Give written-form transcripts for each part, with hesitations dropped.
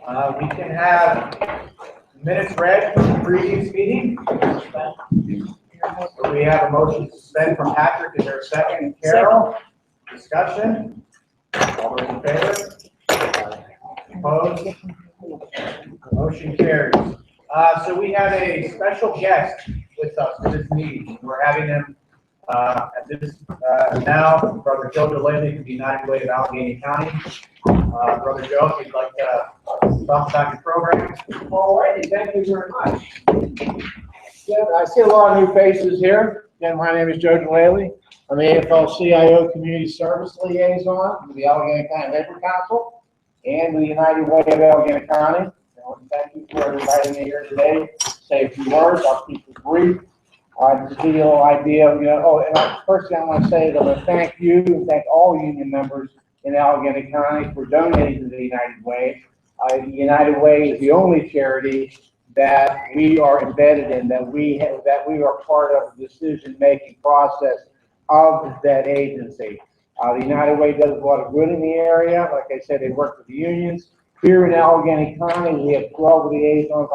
We can have minutes read from the previous meeting. So we have a motion to suspend from Patrick. Is there a second? Carol? Discussion? All those in favor? Opposed? Motion carries. So we have a special guest with us for this meeting. We're having him at this now, Brother Joe Delaney from the United Way of Allegheny County. Brother Joe, if you'd like to talk about your program. All righty, thank you very much. Yeah, I see a lot of new faces here. Again, my name is Joe Delaney. I'm the AFL-CIO Community Service Liaison with the Allegheny County Labor Council and the United Way of Allegheny County. Thank you for inviting me here today. Say a few words. I'll keep it brief. Just give you a little idea of, first thing I want to say is I want to thank you and thank all union members in Allegheny County for donating to the United Way. The United Way is the only charity that we are embedded in, that we are part of the decision-making process of that agency. The United Way does a lot of good in the area. Like I said, they work with the unions. Here in Allegheny County, we have 12 liaisons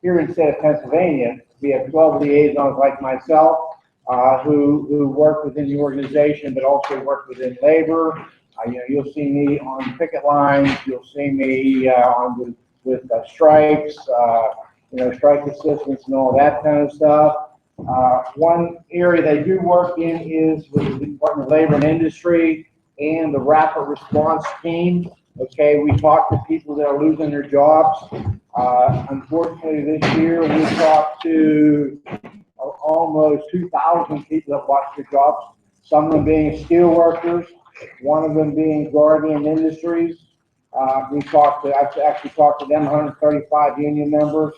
here in the state of Pennsylvania, we have 12 liaisons like myself who work within the organization, but also work within labor. You'll see me on picket lines. You'll see me with strikes, strike assistance and all that kind of stuff. One area they do work in is with the Department of Labor and Industry and the Rapid Response Team. Okay, we talk to people that are losing their jobs. Unfortunately, this year we talked to almost 2,000 people that lost their jobs. Some of them being steel workers, one of them being Guardian Industries. I've actually talked to them, 135 union members.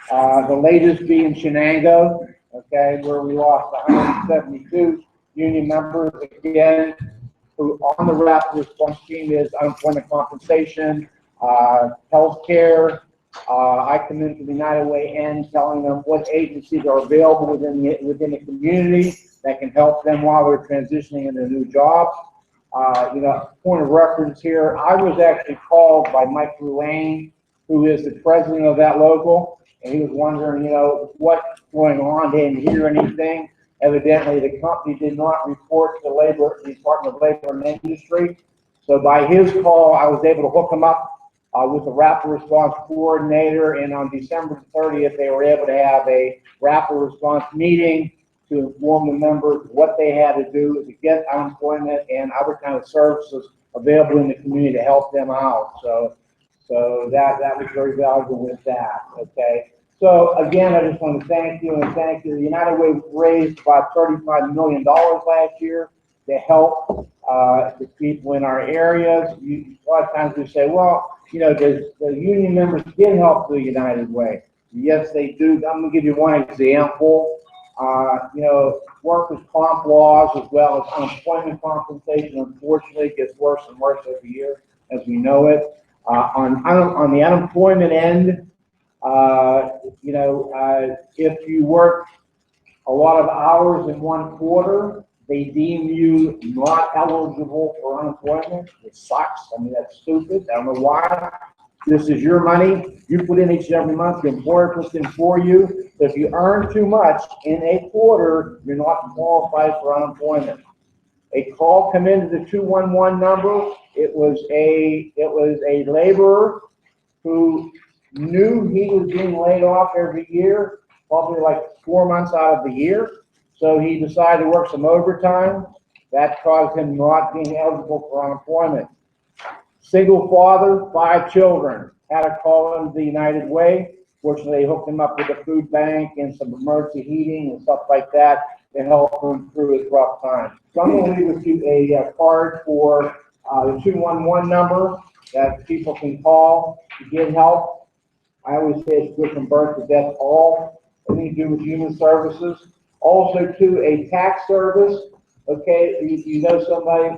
The latest being Shenango, okay, where we lost 172 union members again. Who on the rapid response team is unemployment compensation, health care. I come into the United Way and telling them what agencies are available within the community that can help them while they're transitioning into new jobs. Point of reference here, I was actually called by Mike Ruane, who is the president of that local, and he was wondering, what's going on. They didn't hear anything. Evidently, the company did not report to the Department of Labor and Industry. So by his call, I was able to hook him up with a rapid response coordinator. And on December 30th, they were able to have a rapid response meeting to inform the members what they had to do to get unemployment and other kind of services available in the community to help them out. So that was very valuable with that. Okay. So again, I just want to thank you and thank you. The United Way raised about $35 million last year to help the people in our areas. A lot of times we say, well, the union members did help the United Way. Yes, they do. I'm going to give you one example. Workers' comp laws as well as unemployment compensation, unfortunately, gets worse and worse every year as we know it. On the unemployment end, if you work a lot of hours in one quarter, they deem you not eligible for unemployment. It sucks. I mean, that's stupid. I don't know why. This is your money. You put in each and every month. Your employer puts in for you. So if you earn too much in a quarter, you're not qualified for unemployment. A call come into the 211 number. It was a laborer who knew he was being laid off every year, probably like 4 months out of the year. So he decided to work some overtime. That caused him not being eligible for unemployment. Single father, 5 children, had a call into the United Way. Fortunately, they hooked him up with a food bank and some emergency heating and stuff like that to help him through his rough time. So I'm going to leave with you a card for the 211 number that people can call to get help. I always say it's good from birth to death, anything to do with human services. Also, to a tax service, okay, you know somebody,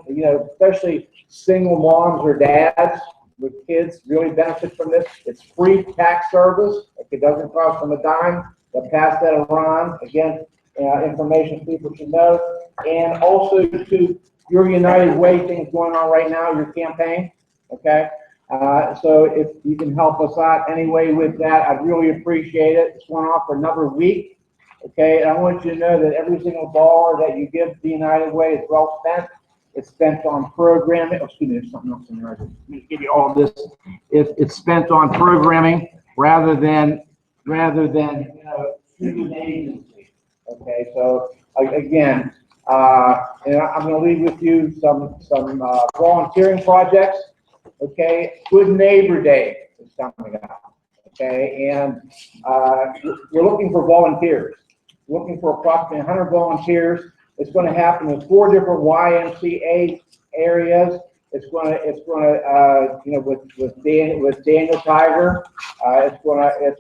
especially single moms or dads with kids really benefit from this. It's free tax service. It doesn't cost them a dime. They'll pass that around. Again, information people should know. And also to your United Way things going on right now, your campaign, okay? So if you can help us out anyway with that, I'd really appreciate it. This went off for another week. Okay, and I want you to know that every single dollar that you give to United Way is well spent. It's spent on programming. Oh, excuse me, there's something else in there. Let me give you all of this. It's spent on programming rather than student agency. Okay, so again, and I'm going to leave with you some volunteering projects. Okay, Good Neighbor Day is coming up. Okay, and we're looking for volunteers. Looking for approximately 100 volunteers. It's going to happen in 4 different YMCA areas. It's going to with Daniel Tiger. It's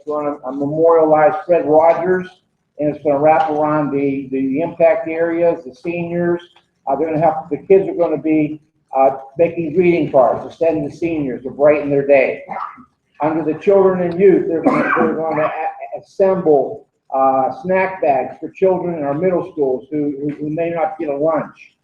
going to memorialize Fred Rogers, and it's going to wrap around the impact areas, the seniors. They're going to have, the kids are going to be making greeting cards to send the seniors to brighten their day. Under the children and youth, they're going to assemble snack bags for children in our middle schools who may not get a lunch.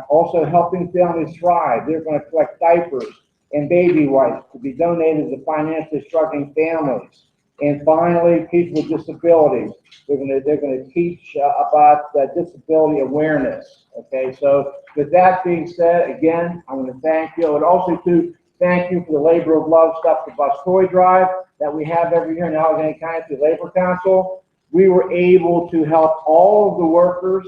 Also helping families thrive. They're going to collect diapers and baby wipes to be donated to financially struggling families. And finally, people with disabilities. They're going to teach about disability awareness. Okay, so with that being said, again, I want to thank you. And also to thank you for the labor of love stuff, the bus toy drive that we have every year in Allegheny County through Labor Council. We were able to help all of the workers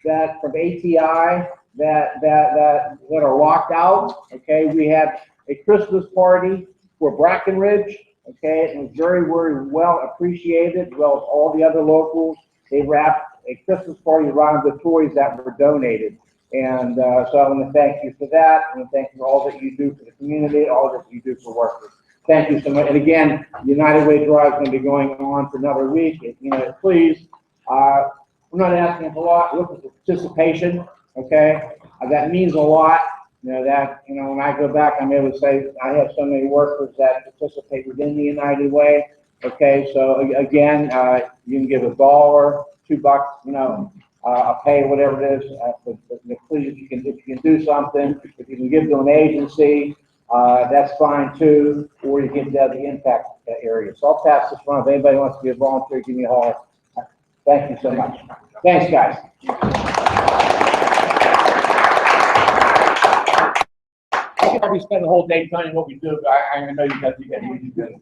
that from ATI that are locked out. Okay, we had a Christmas party for Brackenridge. Okay, it was very, very well appreciated, as well as all the other locals. They wrapped a Christmas party around the toys that were donated. And so I want to thank you for that. I want to thank you for all that you do for the community, all that you do for workers. Thank you so much. And again, United Way Drive is going to be going on for another week. Please, we're not asking for a lot. Look at the participation, okay? That means a lot. When I go back, I'm able to say I have so many workers that participate within the United Way. Okay, so again, you can give $1, $2, I'll pay whatever it is. But please, if you can do something, if you can give to an agency, that's fine too, or you can get to the impact area. So I'll pass this one. If anybody wants to be a volunteer, give me a holler. Thank you so much. Thanks, guys. I can probably spend the whole day telling you what we do, but I know you guys do good.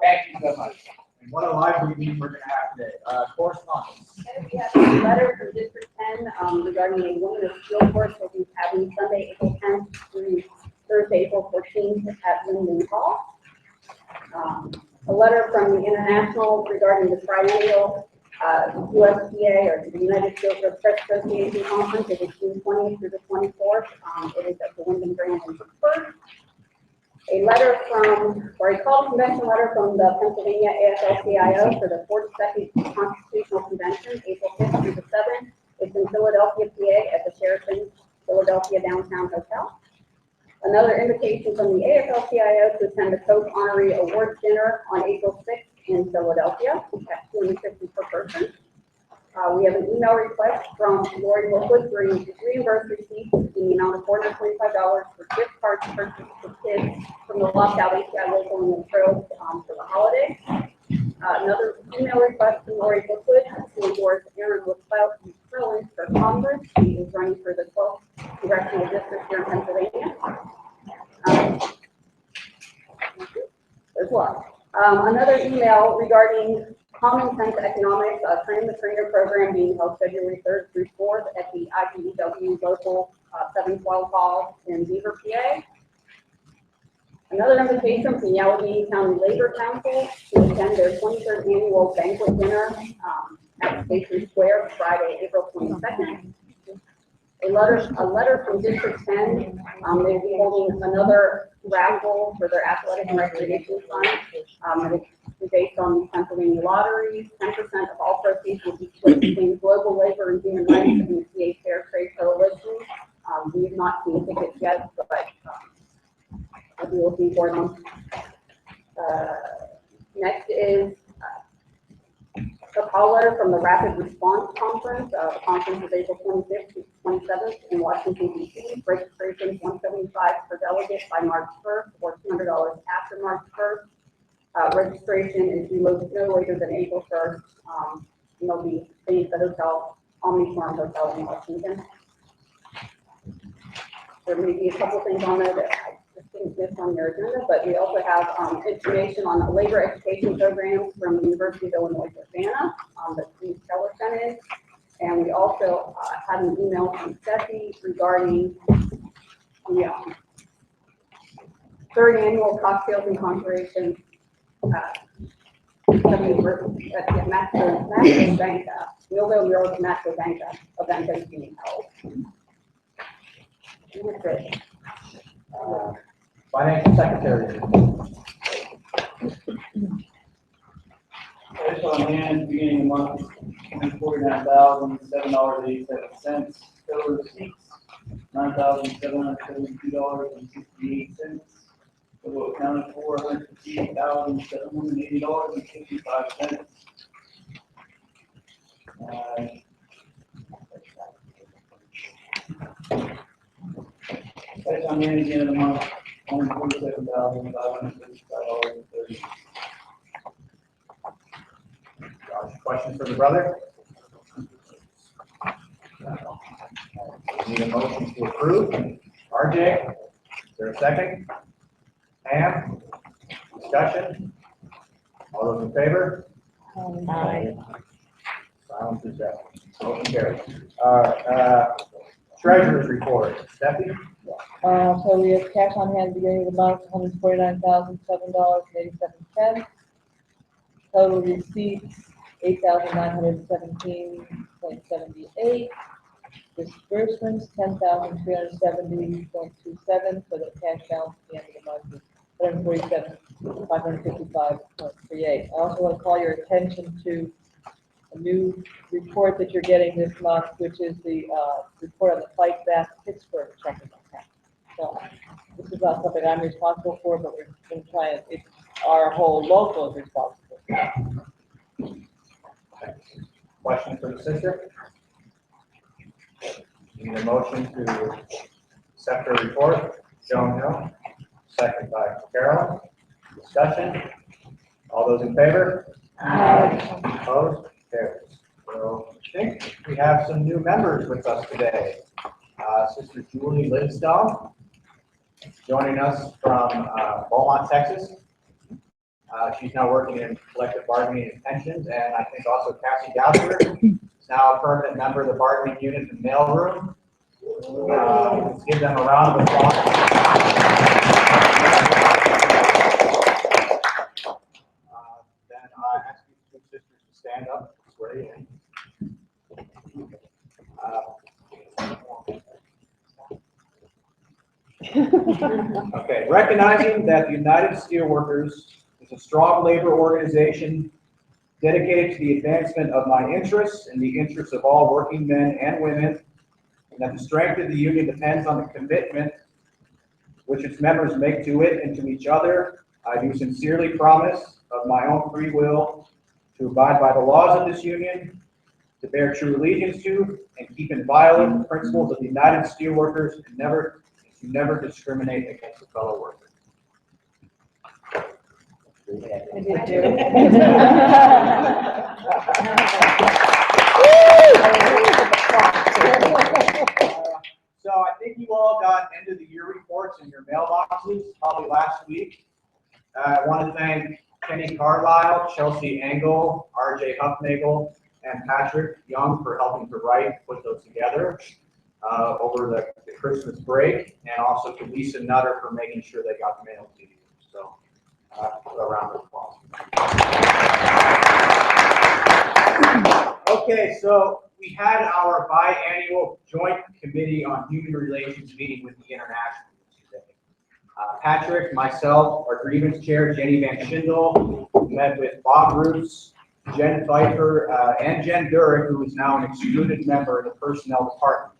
Thank you so much. And what a lively meeting we're going to have today. Correspondence. We have a letter from District 10 regarding a women of skill course that we're having Sunday, April 10th through Thursday, April 14th at Linden Hall. A letter from the International regarding the triennial USPA, or the United States Press Association Conference. It is June 20th through the 24th. It is at the Wyndham Grand in Pittsburgh. A letter from, or a call to convention letter from the Pennsylvania AFL-CIO for the 42nd Constitutional Convention, April 5th through the 7th. It's in Philadelphia, PA, at the Sheraton Philadelphia Downtown Hotel. Another invitation from the AFL-CIO to attend the Coach Honorary Awards Dinner on April 6th in Philadelphia at $250 per person. We have an email request from Lori Woodwood for reimbursed receipts in the amount of $425 for gift cards purchased for kids from the lockout ATI local in the trails for the holidays. Another email request from Lori Woodwood to endorse Aaron McClellan for Congress. He is running for the 12th Congressional District here in Pennsylvania. There's one. Another email regarding Common Sense Economics, Train the Trainer program being held February 3rd through 4th at the IBEW local 712 Hall in Beaver, PA. Another invitation from the Allegheny County Labor Council to attend their 23rd annual banquet dinner at Station Square Friday, April 22nd. A letter from District 10. They'll be holding another raffle for their athletic and recreation fund. It's based on the Pennsylvania lotteries. 10% of all proceeds will be split between Global Labor and Human Rights and the CA Fair Trade Coalition. We have not seen tickets yet, but I'll be looking for them. Next is A call letter from the Rapid Response Conference. The conference is April 25th to 27th in Washington, D.C. Registration $175 per delegate by March 1st or $200 after March 1st. Registration is due no later than April 1st. And they'll be staying at the hotel, Omniform Hotel in Washington. There may be a couple things on there that I just didn't miss on your agenda, but we also have information on the labor education programs from the University of Illinois Urbana that Steve Keller sent in. And we also had an email from Steffi regarding the third annual Cocktails and Conversations Maxwell Banca, Millville Murals Maxwell Banca event that is being held. Financial Secretary. Cash on hand, beginning of month, $149,007.87. Total receipts, $9,772.68. Total accounted for, $158,780.65. Cash on hand, again of the month, $147,555.30. Josh, questions for the brother? Need a motion to approve. RJ, is there a second? Pam? Discussion? All those in favor? Aye. Silence is out. Motion carries. Treasurer's report. Stephanie? So we have cash on hand beginning of the month, $149,007.87. Total receipts, $8,917.78. Disbursements, $10,370.27, so the cash balance at the end of the month is $147,555.38. I also want to call your attention to a new report that you're getting this month, which is the report on the Fight Back Pittsburgh checking account. So this is not something I'm responsible for, but we're going to try and, it's our whole local is responsible for. Question for the sister? Need a motion to accept her report. Joan Hill, second by Carol. Discussion? All those in favor? Aye. Opposed? Carries. So I think we have some new members with us today. Sister Julie Lidstone, joining us from Beaumont, Texas. She's now working in collective bargaining and pensions, and I think also Cassie Goucher is now a permanent member of the bargaining unit in the mailroom. Let's give them a round of applause. Then I ask you two sisters to stand up, swear you in. Okay, recognizing that the United Steelworkers is a strong labor organization dedicated to the advancement of my interests and the interests of all working men and women, and that the strength of the union depends on the commitment which its members make to it and to each other, I do sincerely promise of my own free will to abide by the laws of this union, to bear true allegiance to and keep inviolate the principles of the United Steelworkers and to never discriminate against a fellow worker. So I think you all got end of the year reports in your mailboxes probably last week. I want to thank Kenny Carlisle, Chelsea Engel, RJ Huffnagel, and Patrick Young for helping to put those together over the Christmas break, and also to Lisa Nutter for making sure they got mailed to you. So a round of applause. Okay, so we had our biannual joint committee on human relations meeting with the International today. Patrick, myself, our grievance chair, Jenny Van Schindel, met with Bob Roos, Jen Pfeiffer, and Jen Durick, who is now an excluded member of the personnel department.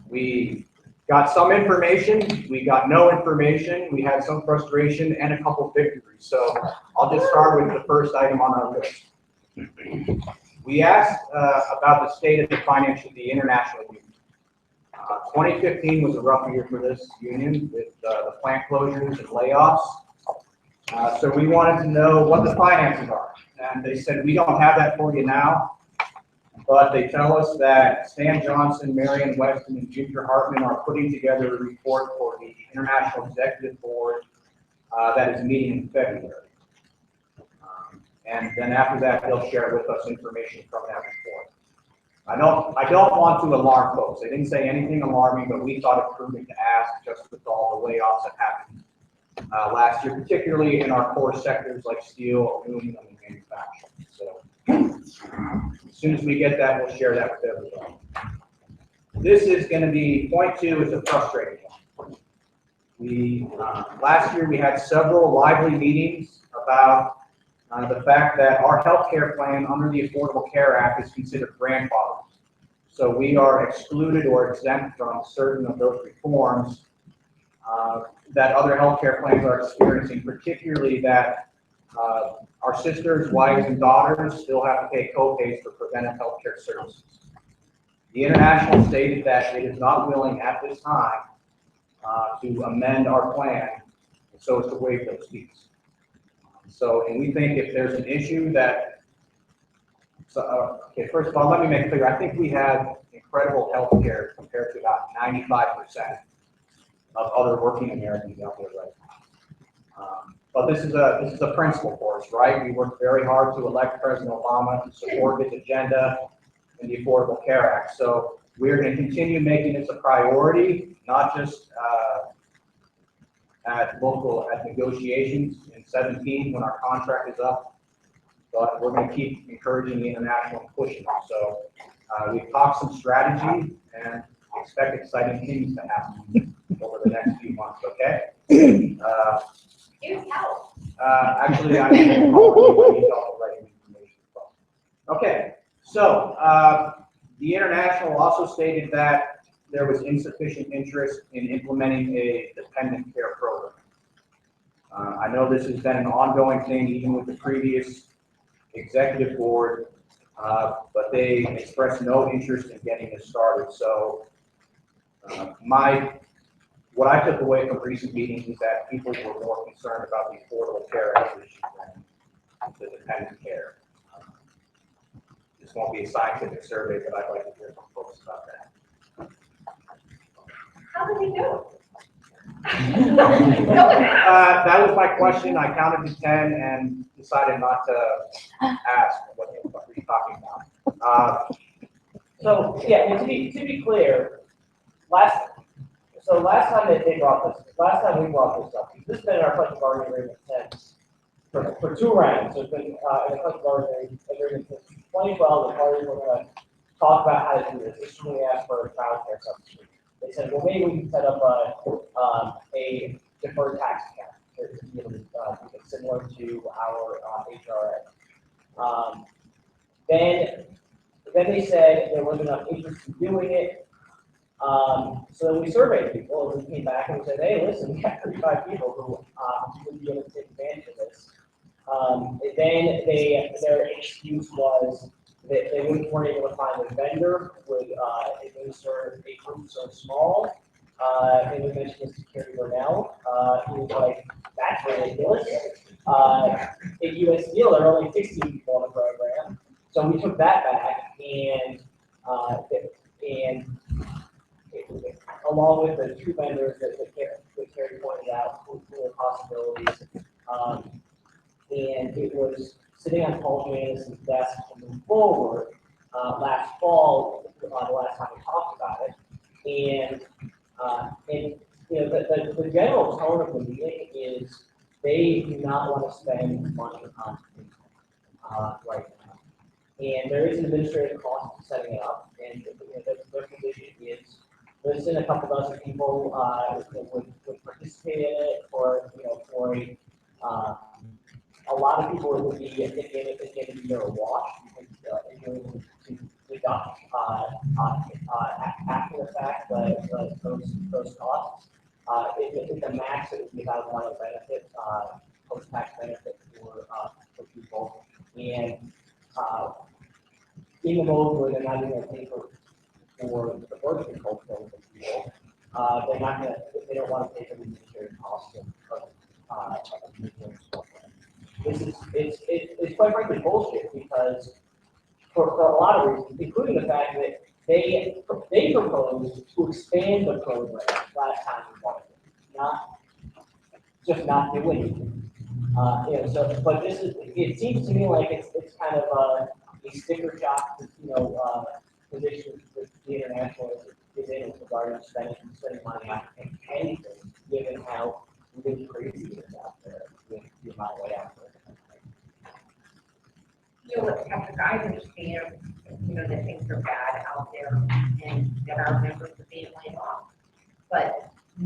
We got some information, we got no information, we had some frustration and a couple victories. So I'll just start with the first item on our list. We asked about the state of the international union. 2015 was a rough year for this union with the plant closures and layoffs. So we wanted to know what the finances are. And they said, we don't have that for you now. But they tell us that Stan Johnson, Marion Weston, and Ginger Hartman are putting together a report for the International Executive Board that is meeting in February. And then after that, they'll share with us information from that report. I don't want to alarm folks. They didn't say anything alarming, but we thought it prudent to ask just with all the layoffs that happened last year, particularly in our core sectors like steel, aluminum, and manufacturing. So as soon as we get that, we'll share that with everyone. This is going to be, point 2 is a frustrating one. Last year we had several lively meetings about the fact that our health care plan under the Affordable Care Act is considered grandfathered. So we are excluded or exempt from certain of those reforms that other health care plans are experiencing, particularly that our sisters, wives, and daughters still have to pay co-pays for preventive health care services. The International stated that it is not willing at this time to amend our plan so as to waive those fees. So, and we think if there's an issue that, okay, first of all, let me make clear, I think we have incredible health care compared to about 95% of other working Americans out there right now. But this is a principle for us, right? We worked very hard to elect President Obama to support his agenda in the Affordable Care Act. So we're going to continue making this a priority, not just at negotiations in 17 when our contract is up, but we're going to keep encouraging the international and pushing them. So we've talked some strategy and expect exciting things to happen over the next few months, okay? Here's how. Actually, I can probably need all the right information as well. Okay, so the International also stated that there was insufficient interest in implementing a dependent care program. I know this has been an ongoing thing even with the previous executive board, but they expressed no interest in getting this started. So what I took away from recent meetings is that people were more concerned about the Affordable Care Act issue than the dependent care. This won't be a scientific survey, but I'd like to hear from folks about that. How did they do? That was my question. I counted to 10 and decided not to ask what we're talking about. So, yeah, and to be clear, last time they brought this, last time we brought this up, this has been in our collective bargaining agreement since, for 2 rounds, so it's been in the collective bargaining agreement since 2012, the parties were going to talk about how to do this. This is when we asked for a child care subsidy. They said, well, maybe we can set up a deferred tax account to be able to make it similar to our HRA. Then they said there wasn't enough interest in doing it. So then we surveyed people and we came back and we said, hey, listen, we have 35 people who would be able to take advantage of this. Then their excuse was that they weren't able to find a vendor who would administer a group so small. And we mentioned this to Kerry Burnell. He was like, that's ridiculous. At US Steel, there are only 16 people on the program. So we took that back and along with the 2 vendors that Kerry pointed out, who were possibilities. And it was sitting on Paul Jamison's desk to move forward last fall, the last time we talked about it. And you know, the general tone of the meeting is they do not want to spend money on right now. And there is an administrative cost to setting it up, and their condition is listen, a couple dozen people would participate in it for a lot of people would be at the end of the year a wash because to deduct, after the fact, those costs. If the max, it would be about $1 benefit, post-tax benefit for people. And, in the mode where they're not even gonna pay for the birth control for people, they're not gonna, they don't wanna pay for the administrative costs of the insurance program. It's quite frankly bullshit, because for a lot of reasons, including the fact that they proposed to expand the program last time we wanted it, not doing it. So, but it seems to me like it's kind of a sticker shock, position that the international is in regarding spending money on anything, given how really crazy it is out there, with the amount of way out there. Patrick, I understand, that things are bad out there and that our members are being laid off. But, I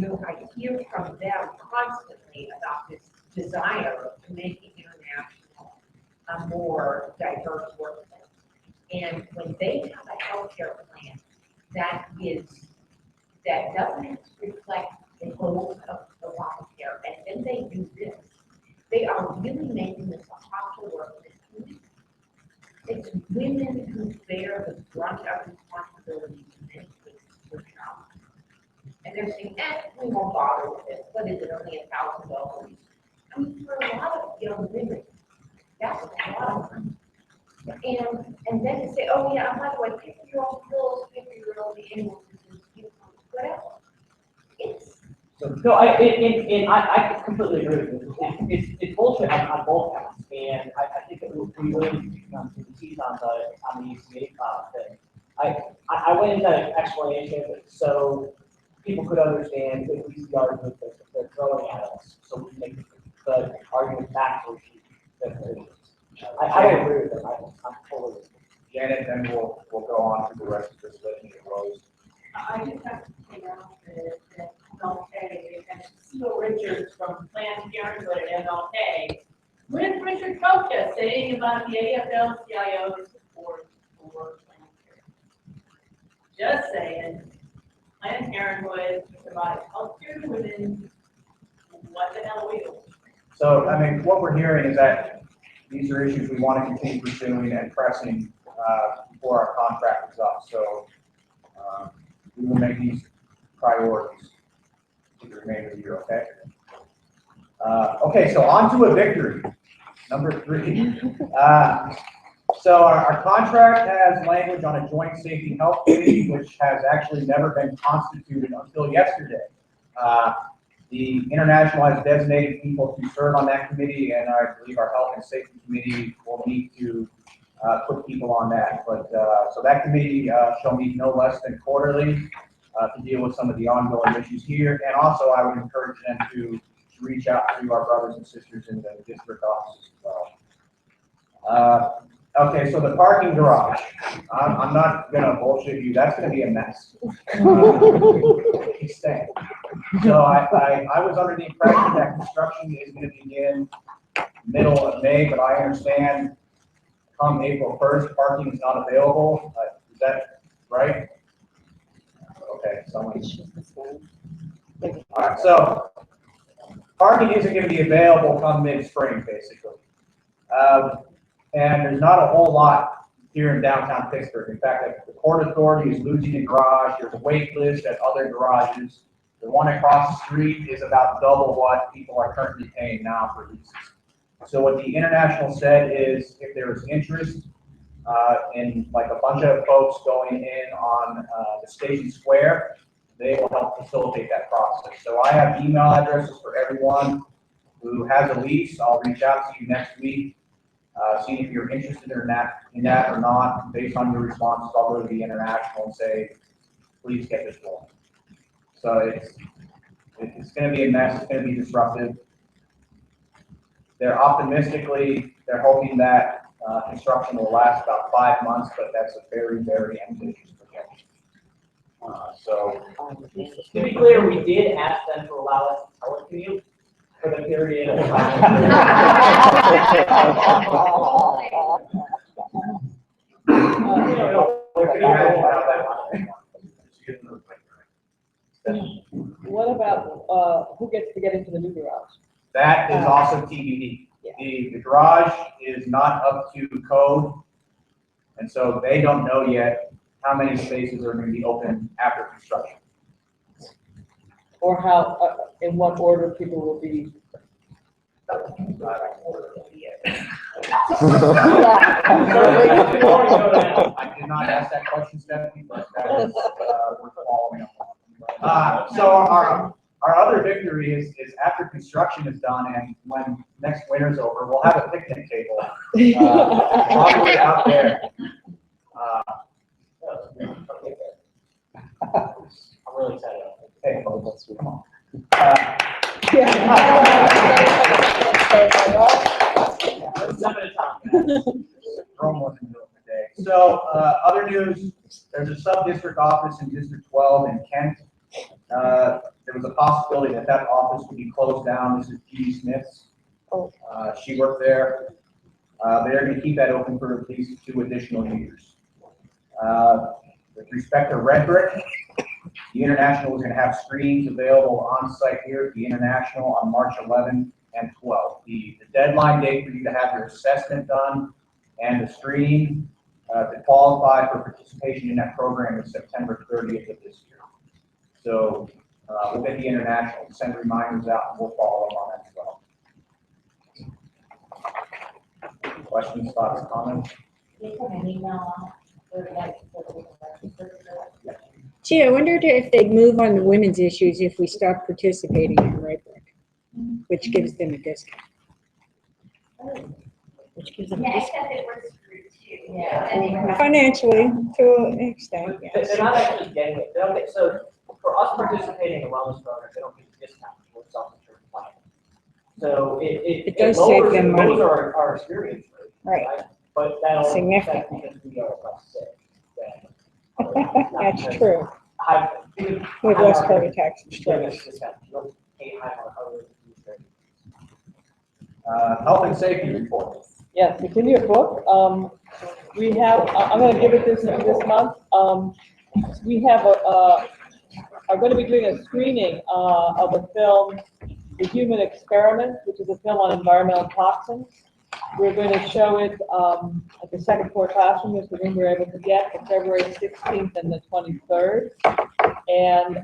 hear from them constantly about this desire to make the international a more diverse workplace. And when they have a healthcare plan that doesn't reflect the goals of the Obamacare, and then they do this, they are really making this a hostile workplace. It's women who bear the brunt of responsibility in many cases for jobs. And they're saying, we won't bother with it. What is it, only $1,000? I mean, for a lot of young women, that's a lot of money. And then to say, oh yeah, by the way, pay for your own bills, pay for your own annual, whatever. It's. No, I completely agree with you. It's bullshit on both counts, and I think that we really need to tease on the ECA thing. I went into an explanation so people could understand at least the argument that they're throwing at us, so we can make the argument back to I don't agree with them. I'm totally. Janet, then we'll go on to the rest of this list and close. I just have to point out that MLK, and Cecile Richards from Planned Parenthood and MLK, with Richard Koka saying about the AFL-CIO support for Planned Parenthood. Just saying, Planned Parenthood provides healthcare to women. What the hell are we doing? So, what we're hearing is that these are issues we want to continue pursuing and pressing before our contract is up. So, we will make these priorities for the remainder of the year, okay? Okay, so on to a victory. Number 3. So our contract has language on a joint safety health committee, which has actually never been constituted until yesterday. The International has designated people to serve on that committee, and I believe our Health and Safety Committee will need to put people on that. But so that committee shall meet no less than quarterly to deal with some of the ongoing issues here. And also, I would encourage them to reach out to our brothers and sisters in the district offices as well. Okay, so the parking garage. I'm not gonna bullshit you. That's gonna be a mess. He's staying. So I was under the impression that construction is gonna begin middle of May, but I understand come April 1st, parking is not available. Is that right? Okay, someone. All right, so parking isn't going to be available come mid-spring, basically. And there's not a whole lot here in downtown Pittsburgh. In fact, the Port Authority is losing a garage. There's a wait list at other garages. The one across the street is about double what people are currently paying now for leases. So what the International said is if there is interest in like a bunch of folks going in on the Station Square, they will help facilitate that process. So I have email addresses for everyone who has a lease. I'll reach out to you next week, see if you're interested in that or not. Based on your responses, I'll go to the International and say, please get this going. So it's going to be a mess. It's going to be disruptive. They're hoping that construction will last about 5 months, but that's a very, very ambitious projection. To be clear, we did ask them to allow us to telecommute for the period of time. can imagine how that What about, who gets to get into the new garage? That is also TBD. Yeah. The garage is not up to code, and so they don't know yet how many spaces are going to be open after construction. Or how, in what order people will be? I did not ask that question, Stephanie, but that is, we're following up. So our other victory is after construction is done and when next winter's over, we'll have a picnic table, probably out there. I'm really excited. Hey, folks, come on. Some at a time. Rome wasn't built today. So, other news, there's a sub-district office in District 12 in Kent. There was a possibility that that office would be closed down. This is Dee Smith's. She worked there. They're going to keep that open for at least 2 additional years. With respect to Red Brick, the International is going to have screens available on site here at the International on March 11 and 12. The deadline date for you to have your assessment done and the screening to qualify for participation in that program is September 30th of this year. So we'll get the International, send reminders out, and we'll follow up on that as well. Questions, thoughts, comments? Gee, I wondered if they'd move on the women's issues if we stop participating in Red Brick, which gives them a discount. Which gives them a Yeah, discount. except it was screwed too. Yeah. Financially, to an extent, yes. They're not actually getting it. They don't get, so for us participating in wellness programs, they don't get a discount for self-insurance plan. So It does save them money. Those are our experience rate. Right. But that'll. Significantly. That's because we are less sick than. That's true. With less heart attacks and strokes. Health and safety report. Yes, it's in your book. We have, I'm gonna give it this month. We have are gonna be doing a screening, of a film, The Human Experiment, which is a film on environmental toxins. We're going to show it, at the second floor classroom, is the room we're able to get, for February 16th and the 23rd. And,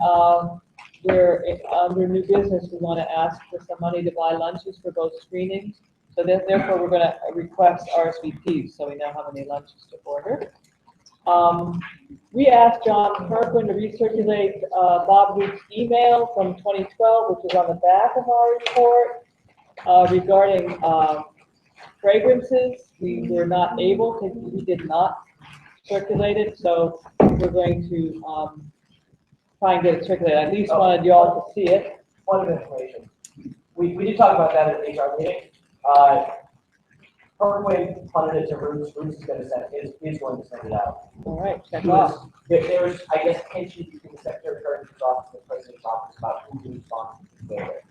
we're, under new business, we want to ask for some money to buy lunches for both screenings. So therefore, we're going to request RSVPs, so we know how many lunches to order. We asked John Kirkland to recirculate Bob Root's email from 2012, which is on the back of our report, regarding fragrances. We were not able to, he did not circulate it, so we're going to try and get it circulated. I at least wanted you all to see it. Point of information. We did talk about that at the HR meeting. Perkway funded it to Roots. Roots is going to send, is going to send it out. All right, check off. There's, I guess, tension between the Secretary of Treasury's office and the President's office about who is responsible for it.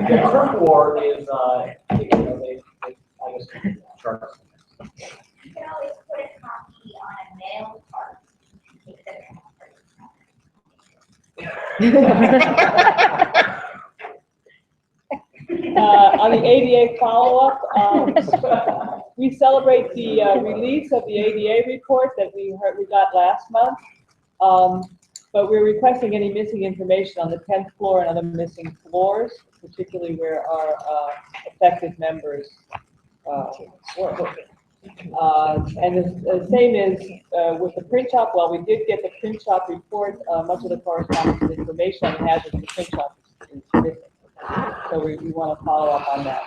The current war is, you know, they I guess, charge. You can always put a copy on a mail card. Take On the ADA follow-up, we celebrate the release of the ADA report that we got last month. But we're requesting any missing information on the 10th floor and other missing floors, particularly where our affected members work. And the same is with the print shop. Well, we did get the print shop report. Much of the correspondence and information it has in the print shop is missing. So we want to follow up on that.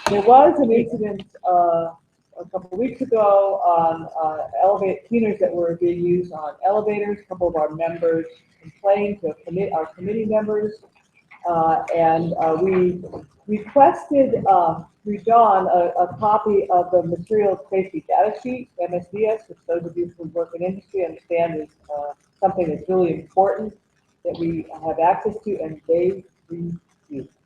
There was an incident a couple of weeks ago on elevator cleaners that were being used on elevators. A couple of our members complained to our committee members, and we requested through John a copy of the material safety data sheet, MSDS, which those of you who work in industry understand is something that's really important that we have access to, and they refused.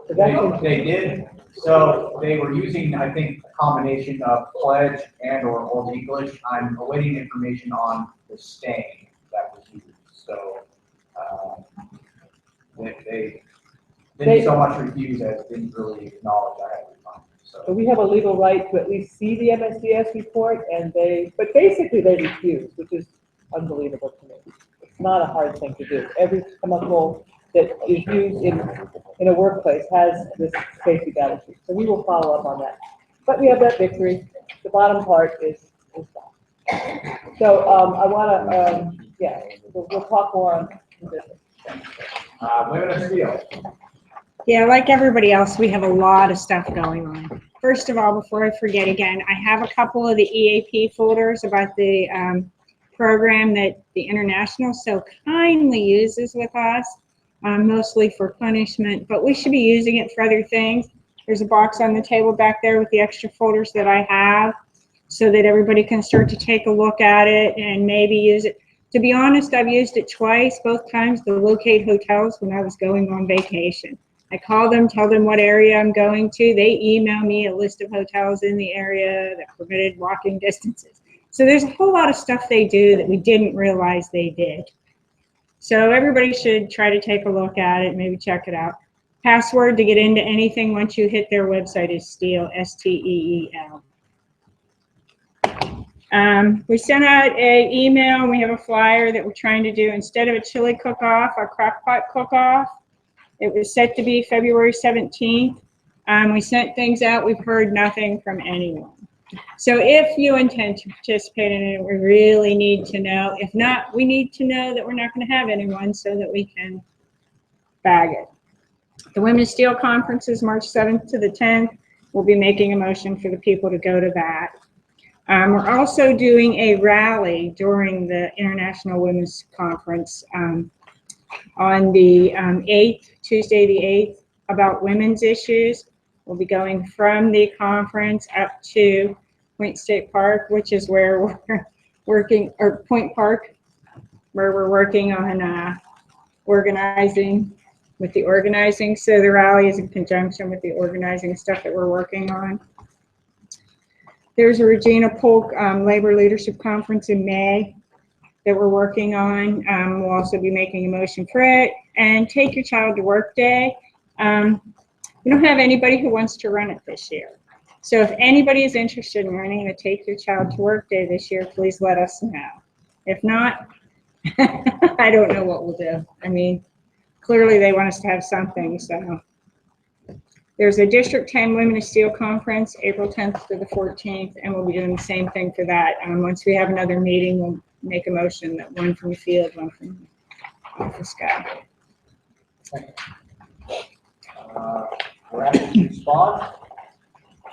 So They did So they were using, I think, a combination of pledge and or Old English. I'm awaiting information on the stain that was used. So, they didn't so much refuse as didn't really acknowledge I had to find it. So So, we have a legal right to at least see the MSDS report, and but basically they refuse, which is unbelievable to me. It's not a hard thing to do. Every chemical that is used in a workplace has this safety data sheet. So we will follow up on that. But we have that victory. The bottom part is done. So, I wanna, yeah, we'll talk more on this. Women of Steel. Yeah, like everybody else, we have a lot of stuff going on. First of all, before I forget again, I have a couple of the EAP folders about the program that the International so kindly uses with us, mostly for punishment, but we should be using it for other things. There's a box on the table back there with the extra folders that I have so that everybody can start to take a look at it and maybe use it. To be honest, I've used it twice, both times to locate hotels when I was going on vacation. I call them, tell them what area I'm going to. They email me a list of hotels in the area that permitted walking distances. So there's a whole lot of stuff they do that we didn't realize they did. So everybody should try to take a look at it, maybe check it out. Password to get into anything once you hit their website is STEEL, S-T-E-E-L. We sent out an email, and we have a flyer that we're trying to do. Instead of a chili cook-off, a crock pot cook-off. It was set to be February 17th. We sent things out. We've heard nothing from anyone. So if you intend to participate in it, we really need to know. If not, we need to know that we're not going to have anyone so that we can bag it. The Women of Steel Conference is March 7th to the 10th. We'll be making a motion for the people to go to that. We're also doing a rally during the International Women's Conference on the 8th, Tuesday the 8th, about women's issues. We'll be going from the conference up to Point State Park, which is where we're working, or Point Park, where we're working on organizing, with the organizing. So the rally is in conjunction with the organizing stuff that we're working on. There's a Regina Polk Labor Leadership Conference in May that we're working on. We'll also be making a motion for it. And Take Your Child to Work Day. We don't have anybody who wants to run it this year. So if anybody is interested in running the Take Your Child to Work Day this year, please let us know. If not, I don't know what we'll do. I mean, clearly they want us to have something, so. There's a District 10 Women of Steel Conference, April 10th to the 14th, and we'll be doing the same thing for that. Once we have another meeting, we'll make a motion that one from the field, one from the sky. We're at the spot.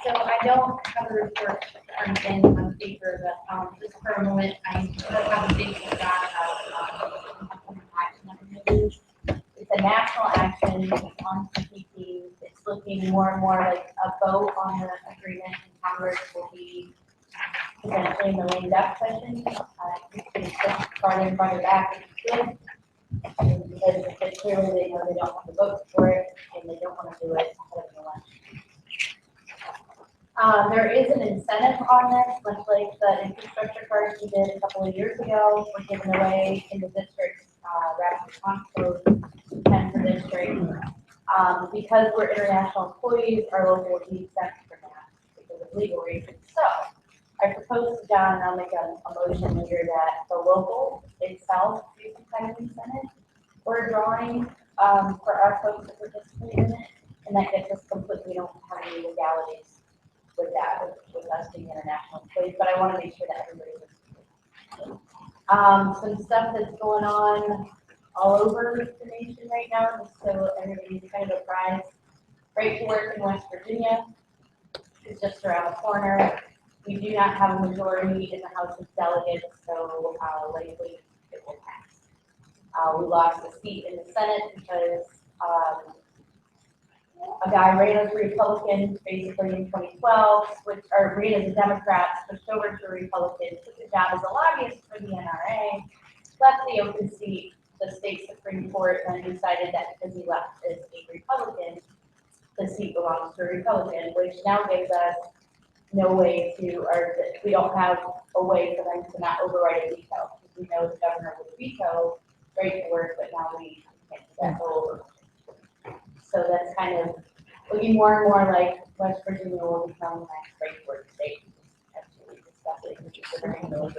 So I don't have a report turned in on paper, but just for a moment, I have a conversation with John about action. It's a national action, it's on CPT, it's looking more and more like a vote on the agreement, and Congress will be potentially in the lame duck session. It's just farther and farther back, it's good. Because clearly they know they don't want to vote for it, and they don't want to do it ahead of the election. There is an incentive on this, much like the infrastructure cards we did a couple of years ago, were given away in the district's rapid response code 10 for district. Because we're international employees, our local will be exempt from that because of legal reasons. So I proposed to John, and I'll make a motion later, that the local itself do some kind of incentive or drawing for our folks to participate in it, and that gets us complete. We don't have any legalities with that, with us being international employees, but I want to make sure that everybody is. Some stuff that's going on all over the nation right now, just so everybody's kind of apprised. Right to Work in West Virginia is just around the corner. We do not have a majority in the House of Delegates, so likely it will pass. We lost a seat in the Senate because a guy ran as a Republican basically in 2012, ran as a Democrat, switched over to a Republican, took a job as a lobbyist for the NRA, left the open seat, the state Supreme Court, and decided that because he left as a Republican, the seat belongs to a Republican, which now gives us no way to, or that we don't have a way for them to not override a veto. Because we know the governor would veto right to work, but now we can't do that over. So that's kind of looking more and more like West Virginia will become the next right to work state. Actually discussing considering those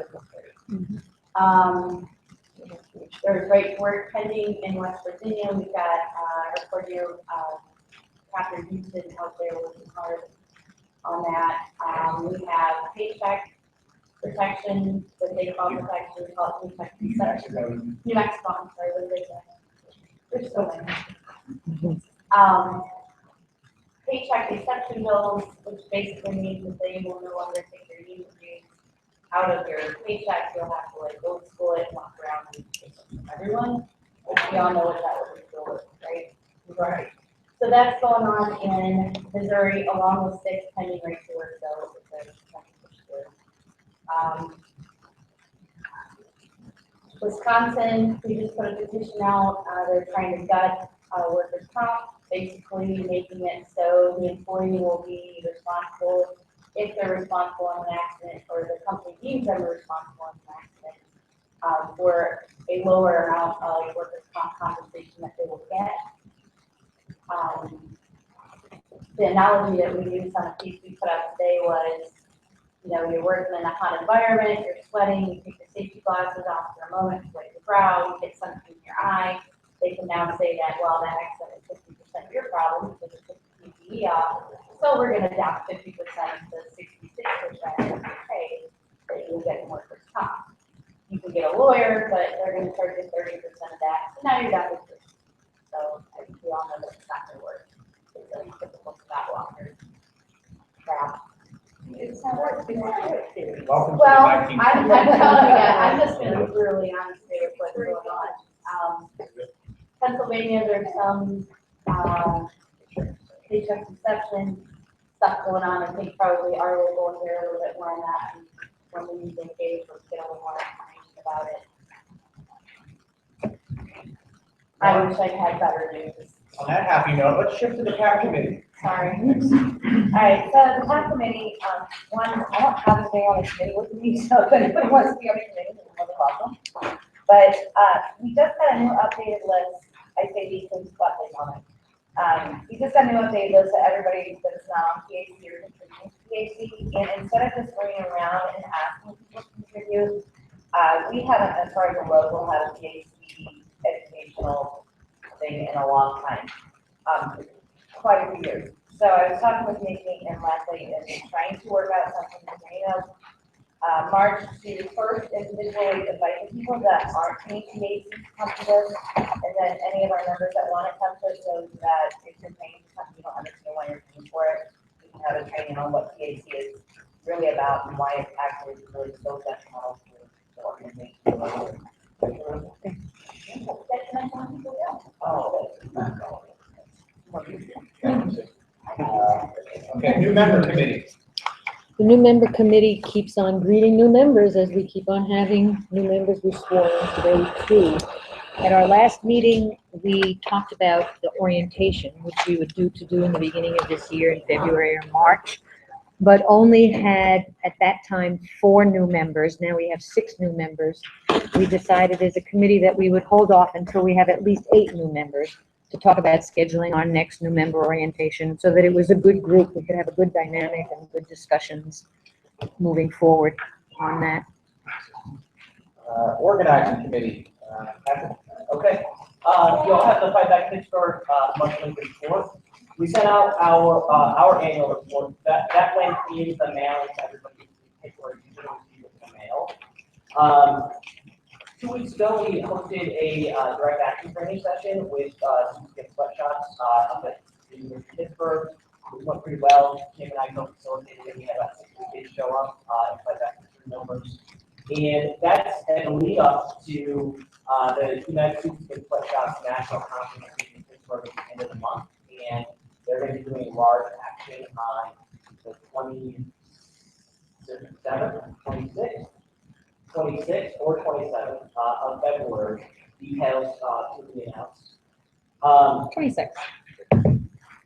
there's right to work pending in West Virginia. We've got our Purdue Catherine Houston out there working hard on that. We have paycheck protection, what they call protection, we call it New Mexico, I'm sorry, what did they say? There's so many. Paycheck exception bills, which basically means that they will no longer take your leave out of your paycheck. You'll have to like go to school and walk around and take them from everyone. Which we all know what that would be, right? Right. So that's going on in Missouri, along with 6 pending right to work bills that they're trying to push through. Wisconsin, we just put a petition out. They're trying to gut workers' comp, basically making it so the employee will be responsible if they're responsible in an accident, or the company deems them responsible in an accident, for a lower amount of workers' comp compensation that they will get. The analogy that we used on a piece we put out today was, you know, you're working in a hot environment, you're sweating, you take your safety glasses off for a moment, wipe your brow, you get something in your eye. They can now say that, well, that accident is 50% your problem because you took the PPE off. So we're going to dock 50% to 66% of the pay that you will get in workers' comp. You can get a lawyer, but they're going to charge you 30% of that. So now you're down to 50%. So I think we all know that it's not going to work. It's a typical spot walker crap. It's not working. Welcome to Well, the 19th. I'm telling you, I'm just going to be really honest here with what's going on. Pennsylvania, there's some paycheck exception stuff going on. I think probably our will go here a little bit more on that. And when we engage, we'll get a little more information about it. I wish I had better news. On that happy note, let's shift to the CAP committee. Sorry. All right, so the CAP committee, one, I don't have anybody on the committee with me, so if anybody wants to be on the committee, you're more than welcome. But we just got a new updated list. I say these things flatly on it. We just got a new updated list of everybody that's not on PAC or contributing to PAC. And instead of just going around and asking people to contribute, we haven't, as far as the local, had a PAC educational thing in a long time, quite a few years. So I was talking with Nikki and Leslie and trying to work out something in the beginning of March to first individually invite the people that aren't PAC to come to this, and then any of our members that want to come to it, so that if you're paying for something, you don't understand why you're paying for it. We can have a training on what PAC is really about and why it's actually really so detrimental to the organization. Okay, new member committee. The new member committee keeps on greeting new members as we keep on having new members we swore in today too. At our last meeting, we talked about the orientation, which we would do in the beginning of this year in February or March, but only had at that time 4 new members. Now we have 6 new members. We decided as a committee that we would hold off until we have at least 8 new members to talk about scheduling our next new member orientation so that it was a good group. We could have a good dynamic and good discussions moving forward on that. Organizing committee. Okay, you all have the Fight Back Pittsburgh monthly report. We sent out our annual report. That went in the mail to everybody. Paperwork you should receive in the mail. 2 weeks ago, we hosted a direct action training session with Susan Sweatshops up at the University of Pittsburgh. It went pretty well. Kim and I co-facilitated it. We had about 60 kids show up and Fight Back Pittsburgh numbers. And that's a lead up to the United Susan Sweatshops National Conference in Pittsburgh at the end of the month. And they're going to be doing a large action on the 26th or 27th of February. Details to be announced. 26.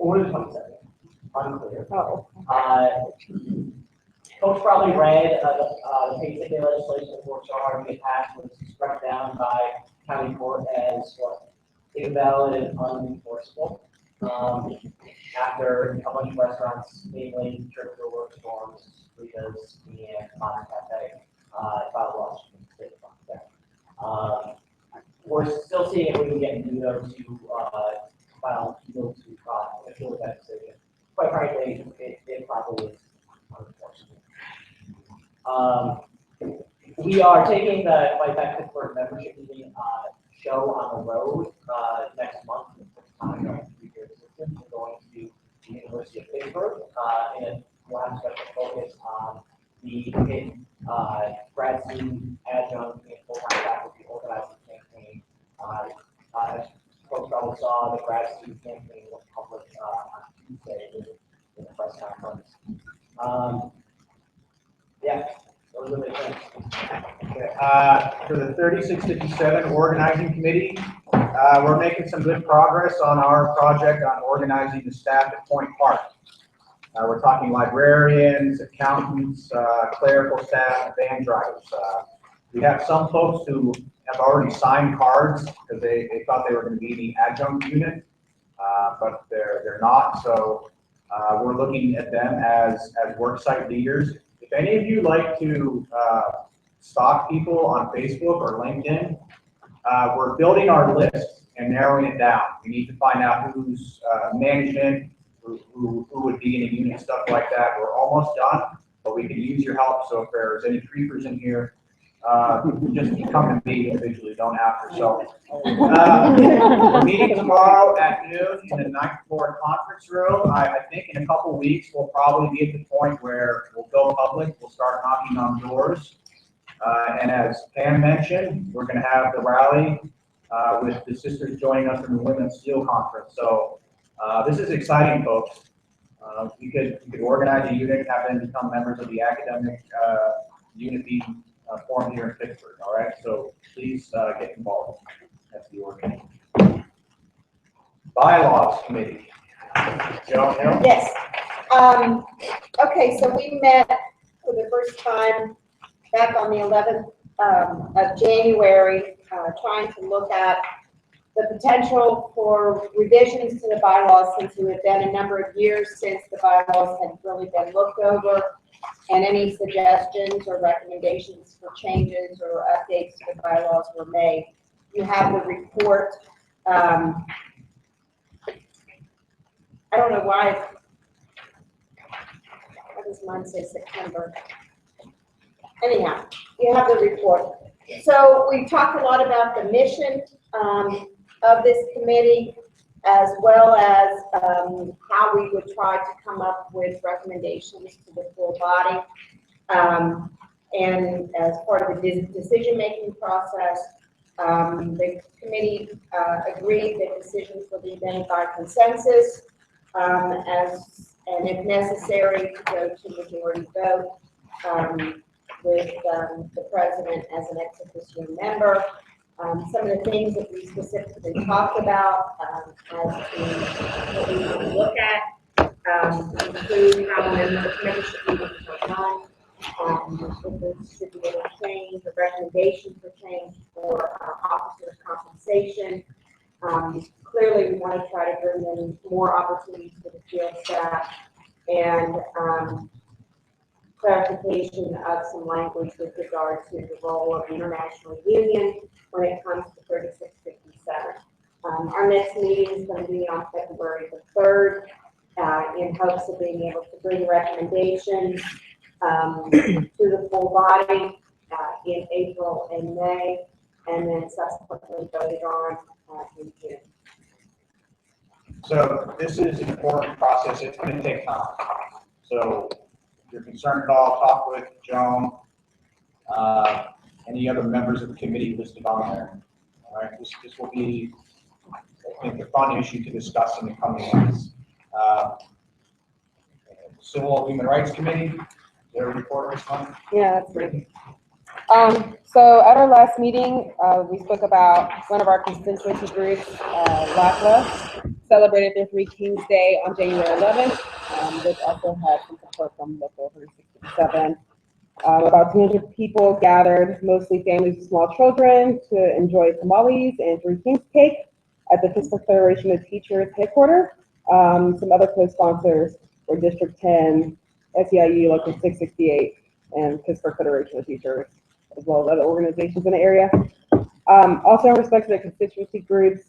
or the 27th, unclear. Oh, Folks probably read the pay ticket legislation that worked so hard to get passed was struck down by county court as what, invalid and unenforceable. After a bunch of restaurants, mainly Triple Work Storms, Rita's, and Modern Cafe, filed lawsuits in the state of Montana. We're still seeing if we can get Nudo to file appeal to appeal that decision. Quite frankly, it probably is unenforceable. We are taking the Fight Back Pittsburgh membership meeting show on the road next month. We're going to the University of Pittsburgh, and we'll have a special focus on the grad student adjunct and full-time faculty organizing campaign. As folks probably saw, the grad student campaign was published on Tuesday in the press conference. Yeah, those are the things. For the 3657 organizing committee, we're making some good progress on our project on organizing the staff at Point Park. We're talking librarians, accountants, clerical staff, van drivers. We have some folks who have already signed cards because they thought they were going to be in the adjunct unit, but they're not. So we're looking at them as worksite leaders. If any of you like to stalk people on Facebook or LinkedIn, we're building our list and narrowing it down. We need to find out who's management, who would be in a unit, stuff like that. We're almost done, but we could use your help. So if there's any creepers in here, just come to me individually, don't after. So we're meeting tomorrow at noon in the 9th floor conference room. I think in a couple weeks, we'll probably be at the point where we'll go public. We'll start knocking on doors. And as Pam mentioned, we're going to have the rally with the sisters joining us in the Women's Steel Conference. So this is exciting, folks. You could organize a unit, have them become members of the academic unit being formed here in Pittsburgh. All right, so please get involved. That's the organization. Bylaws committee. Joe Hill? Yes. Okay, so we met for the first time back on the 11th of January, trying to look at the potential for revisions to the bylaws, since it had been a number of years since the bylaws had really been looked over, and any suggestions or recommendations for changes or updates to the bylaws were made. You have the report. I don't know why does mine say September? Anyhow, you have the report. So we talked a lot about the mission of this committee, as well as how we would try to come up with recommendations to the full body. And as part of the decision-making process, the committee agreed that decisions will be made by consensus, and if necessary, to go to majority vote with the president as an ex officio member. Some of the things that we specifically talked about as to what we want to look at include how membership meetings are done, if there should be any change or recommendation for change for officers' compensation. Clearly, we want to try to bring in more opportunities for the field staff, and clarification of some language with regard to the role of the International Union when it comes to 3657. Our next meeting is going to be on February the 3rd, in hopes of being able to bring recommendations to the full body in April and May, and then subsequently voted on in June. So this is an important process. It's going to take time. So if you're concerned at all, talk with Joan, any other members of the committee listed on there. All right, this will be, I think, a fun issue to discuss in the coming months. Civil and Human Rights Committee, their report this month. Yeah, that's great. So at our last meeting, we spoke about one of our constituency groups, LACLA. celebrated their Three Kings Day on January 11th, which also had some support from local 367. About 200 people gathered, mostly families with small children, to enjoy tamales and Three Kings cake at the Pittsburgh Federation of Teachers headquarters. Some other co-sponsors were District 10, SEIU Local 668, and Pittsburgh Federation of Teachers, as well as other organizations in the area. Also, in respect to the constituency groups,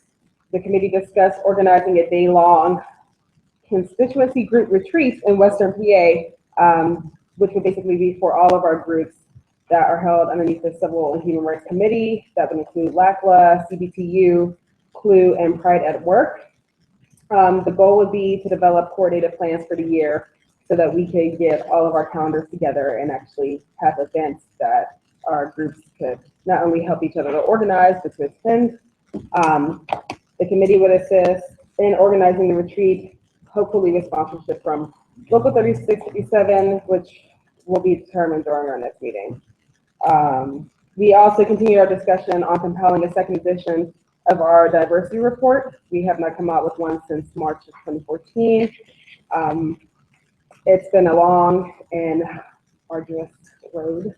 the committee discussed organizing a day-long constituency group retreat in Western PA, which would basically be for all of our groups that are held underneath the Civil and Human Rights Committee. That would include LACLA, CBTU, CLU, and Pride at Work. The goal would be to develop coordinated plans for the year so that we could get all of our calendars together and actually have events that our groups could not only help each other to organize, but to attend. The committee would assist in organizing the retreat, hopefully with sponsorship from Local 3657, which will be determined during our next meeting. We also continue our discussion on compiling a second edition of our diversity report. We have not come out with one since March of 2014. It's been a long and arduous road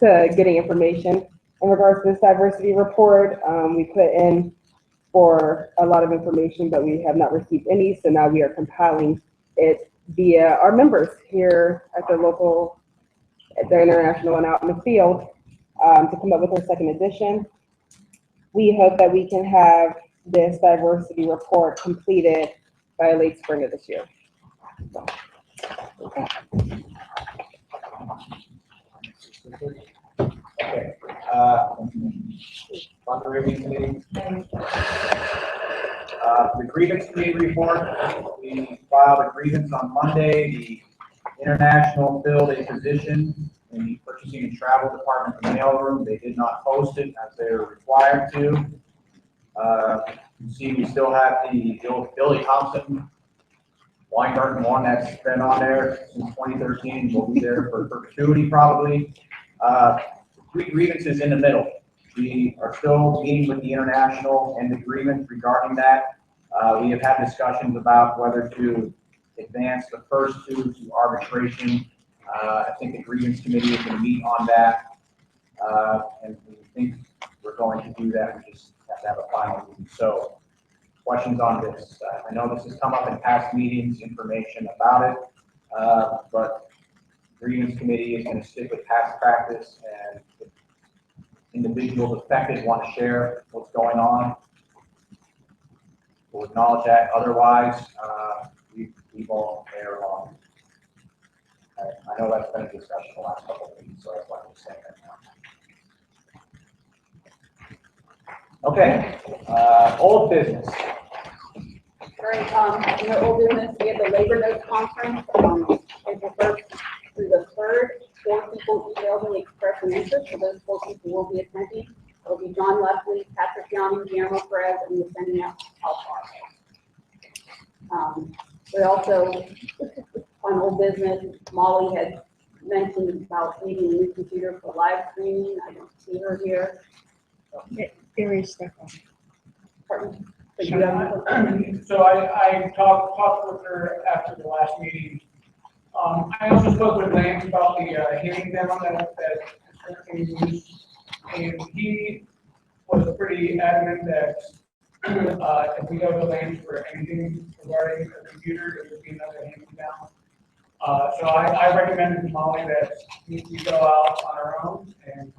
to getting information. In regards to this diversity report, we put in for a lot of information, but we have not received any, so now we are compiling it via our members here at the local, at the international, and out in the field to come up with our second edition. We hope that we can have this diversity report completed by late spring of this year. So, okay. Okay. Moderating committee. The grievance committee report, we filed a grievance on Monday. The International filled a position in the purchasing and travel department mailroom. They did not post it as they were required to. You can see we still have the Billy Thompson Weingarten one that's been on there since 2013. Will be there for perpetuity probably. Three grievances in the middle. We are still meeting with the International and the agreement regarding that. We have had discussions about whether to advance the first two to arbitration. I think the grievance committee is going to meet on that. And we think we're going to do that. We just have to have a final meeting. So questions on this? I know this has come up in past meetings, information about it, but the grievance committee is going to stick with past practice, and if individuals affected want to share what's going on, we'll acknowledge that. Otherwise, we won't bear along. I know that's been a discussion the last couple of weeks, so that's why I'm saying that now. Okay, old business. All right, in the old business, we have the labor notes conference, April 1st through the 3rd. 4 people emailed me expressing interest, so those 4 people will be attending. It'll be John Leslie, Patrick Young, Guillermo Perez, and we're sending out Al Fargo. We also, on old business, Molly had mentioned about needing a new computer for live streaming. I don't see her here. There is stuff on. Pardon? So you have- So I talked with her after the last meeting. I also spoke with Lance about the hearing demo that is currently used, and he was pretty adamant that if we go to Lance for anything regarding a computer, it would be another hand down. So I recommended to Molly that we go out on our own, and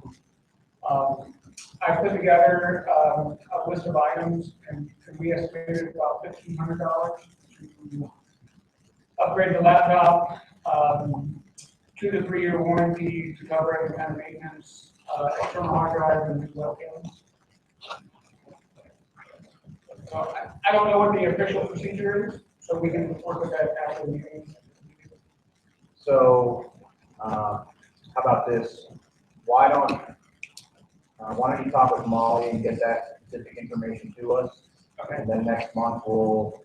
I put together a list of items, and we estimated about $1,500 to upgrade the laptop, 2 to 3 year warranty to cover every kind of maintenance, external hard drive, and new webcams. So I don't know what the official procedure is, so we can work with that after the meeting. So, how about this? Why don't you talk with Molly and get that specific information to us? Okay. And then next month we'll,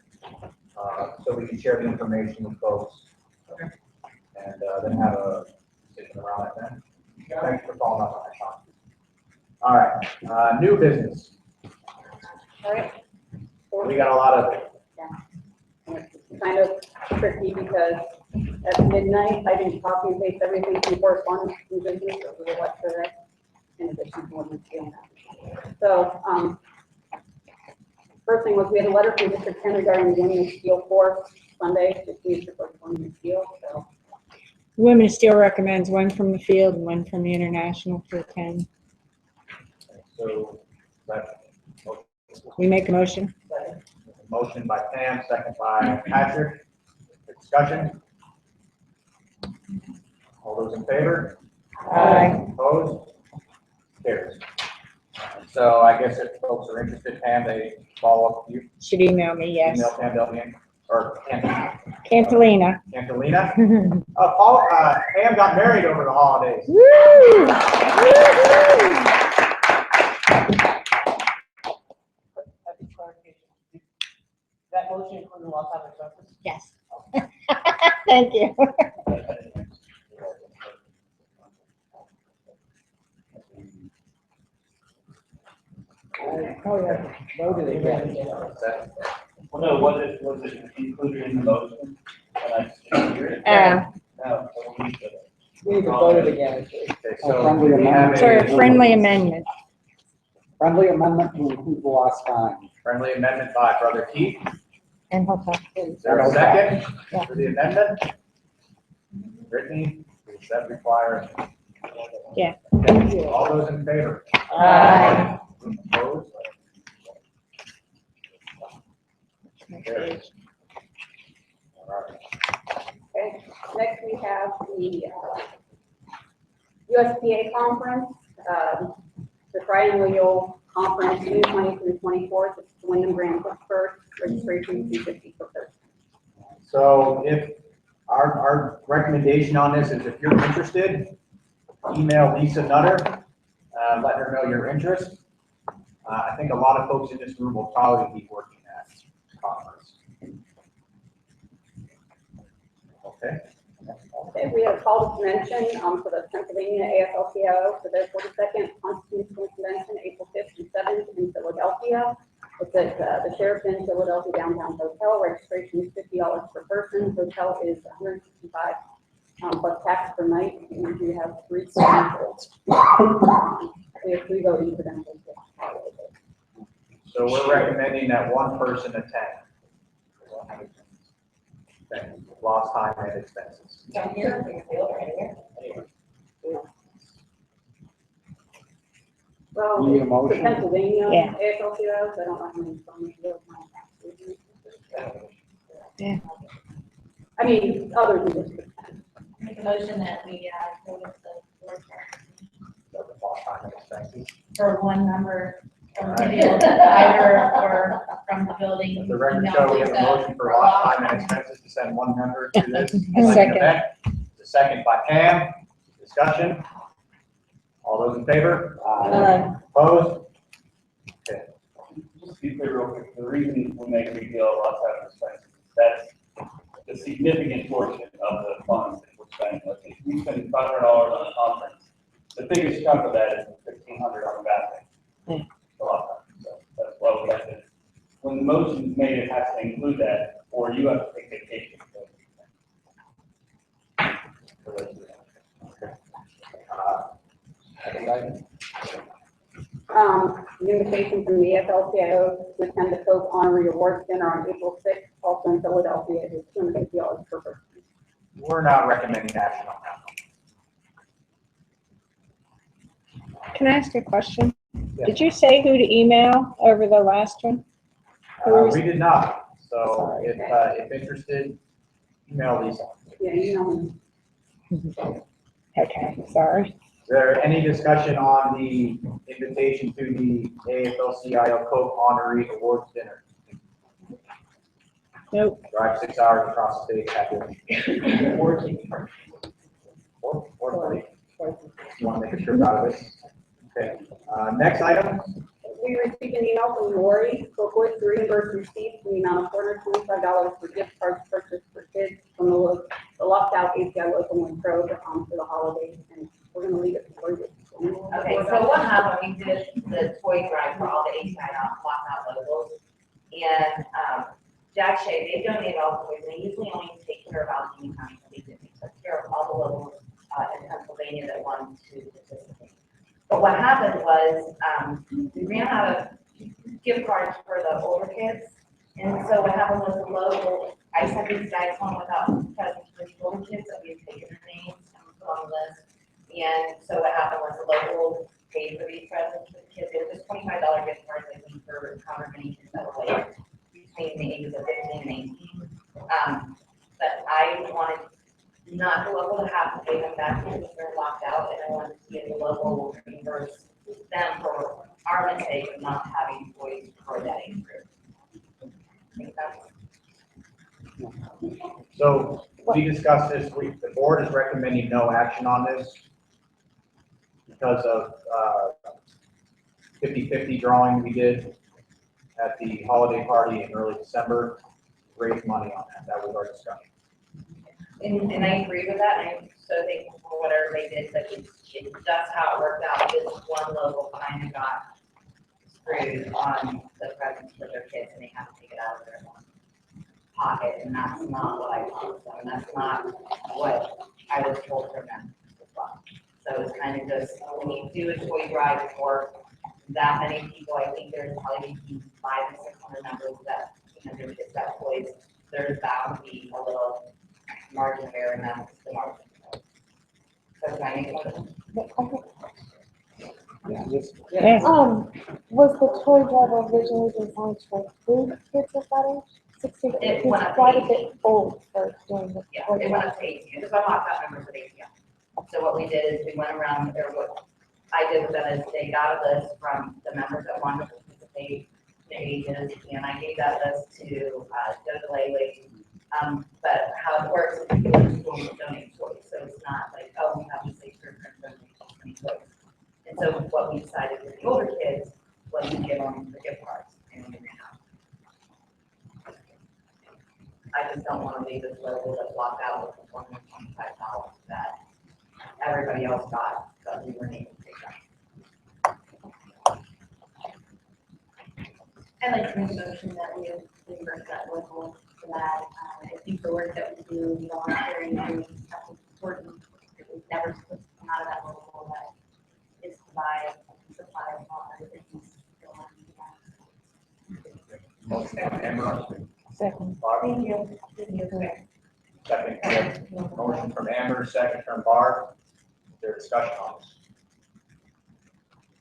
so we can share the information with folks. Okay. And then have a decision around it then. Yeah. Thanks for following up on that, Sean. All right, new business. All right. We got a lot of it. Yeah. kind of tricky because at midnight, I didn't copy and paste everything from correspondence from business, so it was like the in addition to what was doing that. So, first thing was we had a letter from District 10 regarding the Women of Steel Force Sunday, just used for Women of Steel, so. Women Steel recommends one from the field and one from the international to attend. So, that, We make a motion? motion by Pam, second by Patrick. Discussion? All those in favor? Aye. Opposed? Carries. So I guess if folks are interested, Pam, they follow up with you. Should email me, yes. Email Pam Delvian, or Cantalina. Cantalina. Paul, Pam got married over the holidays. Woo! That motion including lost time expenses? Yes. Thank you. Oh, yeah, voted again. Well, no, was it included in the motion? And I just didn't hear it. No, so we need to. We need to vote it again. Okay, so friendly we have amendment. For a friendly amendment. Friendly amendment to include the last time. friendly amendment by Brother Keith. And Hopper. Is there a second for the amendment? Brittany, does that require? Yeah. Okay, all those in favor? Aye. Opposed? Carries. All right. Okay, next we have the USPA conference, the triennial conference, June 20th through 24th, it's the Wyndham Grand Pittsburgh, registration $250 per person. So if our recommendation on this is if you're interested, email Lisa Nutter, let her know your interest. I think a lot of folks in this room will probably be working at conference. Okay. Okay, we have a call to convention for the Pennsylvania AFL-CIO for their 42nd Constitutional Convention, April 5th and 7th in Philadelphia. It's at the Sheraton Philadelphia Downtown Hotel. Registration is $50 per person. Hotel is $165 plus tax per night. And we have 3 credentials. We have 3 voting credentials. So we're recommending that one person attend. Okay. Lost time and expenses. Down here, we feel right here. Well, You need a it's motion? Pennsylvania Yeah. AFL-CIO, so I don't know how many phones you have. Yeah. I mean, other than this. Make a motion that we, go with the board So the lost time and expenses. for one member from the Alright. field, either or from the building. Let the record email show we have a Lisa motion for lost time and expenses to send one member to this A second. event. The second by Pam. Discussion. All those in favor? Aye. Opposed? Okay. Just to be clear real quick, the reason we make a big deal about that expenses, that's a significant portion of the funds that we're spending. Let's say we spend $500 on a conference. The biggest chunk of that is the $1,500 on bathroom. A lot of times, so that's why we have to, when the motion is made, it has to include that, or you have to take vacation. The invitation from the AFL-CIO to attend the Coke Honorary Awards Dinner on April 6th, also in Philadelphia, is $250 per person. We're not recommending action on that. Can I ask a question? Yeah. Did you say who to email over the last one? We did not. So if interested, email Lisa. Yeah, you know. Okay, sorry. Is there any discussion on the invitation to the AFL-CIO Coke Honorary Awards Dinner? Nope. Drive 6 hours across the state, have to. Or you want to make a trip out of it? Okay. Next item. We received an email from Lori Cookwood to reimburse receipts in the amount of $425 for gift cards purchased for kids from the locked-out ACI local one pro for the holidays, and we're going to leave it for you. Okay, so what happened, we did the toy drive for all the ACI lockout locals, and, Jack Shea, they donate all the way, they usually only take care of Allegheny County, but they took care of all the locals, in Pennsylvania that wanted to participate. But what happened was, we ran out of gift cards for the older kids, and so what happened was the local, I sent these guys home without presents for the older kids, so we had taken their names and put on the list. And so what happened was the local paid for these presents for the kids, it was just $25 gift cards, I think, for however many kids that were like between the ages of 15 and 18. But I wanted not the local to have to pay them back because they're locked out, and I wanted to get the local reimburse them for our mistake of not having toys for that age group. Think that's- So we discussed this, the board is recommending no action on this because of 50-50 drawing we did at the holiday party in early December, raised money on that. That was our discussion. And I agree with that, and I'm so thankful for whatever they did, but it's just how it worked out. This one local kind of got screwed on the presents for their kids, and they have to take it out of their pocket, and that's not what I told them, and that's not what I was told from them as well. So it's kind of just, when you do a toy drive for that many people, I think there's probably 500 or 600 members that, there's just that toys, there's bound to be a little margin of error, and that's the margin. So can I make one? Yes. Was the toy drive originally designed for food kids of that age? 16 to 18, went up quite to a bit old for doing the Yeah, toy it drive. went up to 18, because I'm not that members of 18. So what we did is we went around, or what I did with them is they got a list from the members that wanted to participate, their ages, and I gave that list to Joe DeLay. But how it works is people in school donate toys, so it's not like, oh, we have to say certain donate toys. And so what we decided with the older kids was to give them the gift cards, and we ran out. I just don't want to leave this local that's locked out with $125 that everybody else got, because we weren't able to take that. I'd like to make a motion that we reimburse that local for that. I think the work that we do, volunteering, is important. It was never supposed to come out of that local, that is to buy supplies and all other things. Motion from Amber. Second. Barb. Thank you. Second, motion from Amber, second from Barb. Is there discussion on this?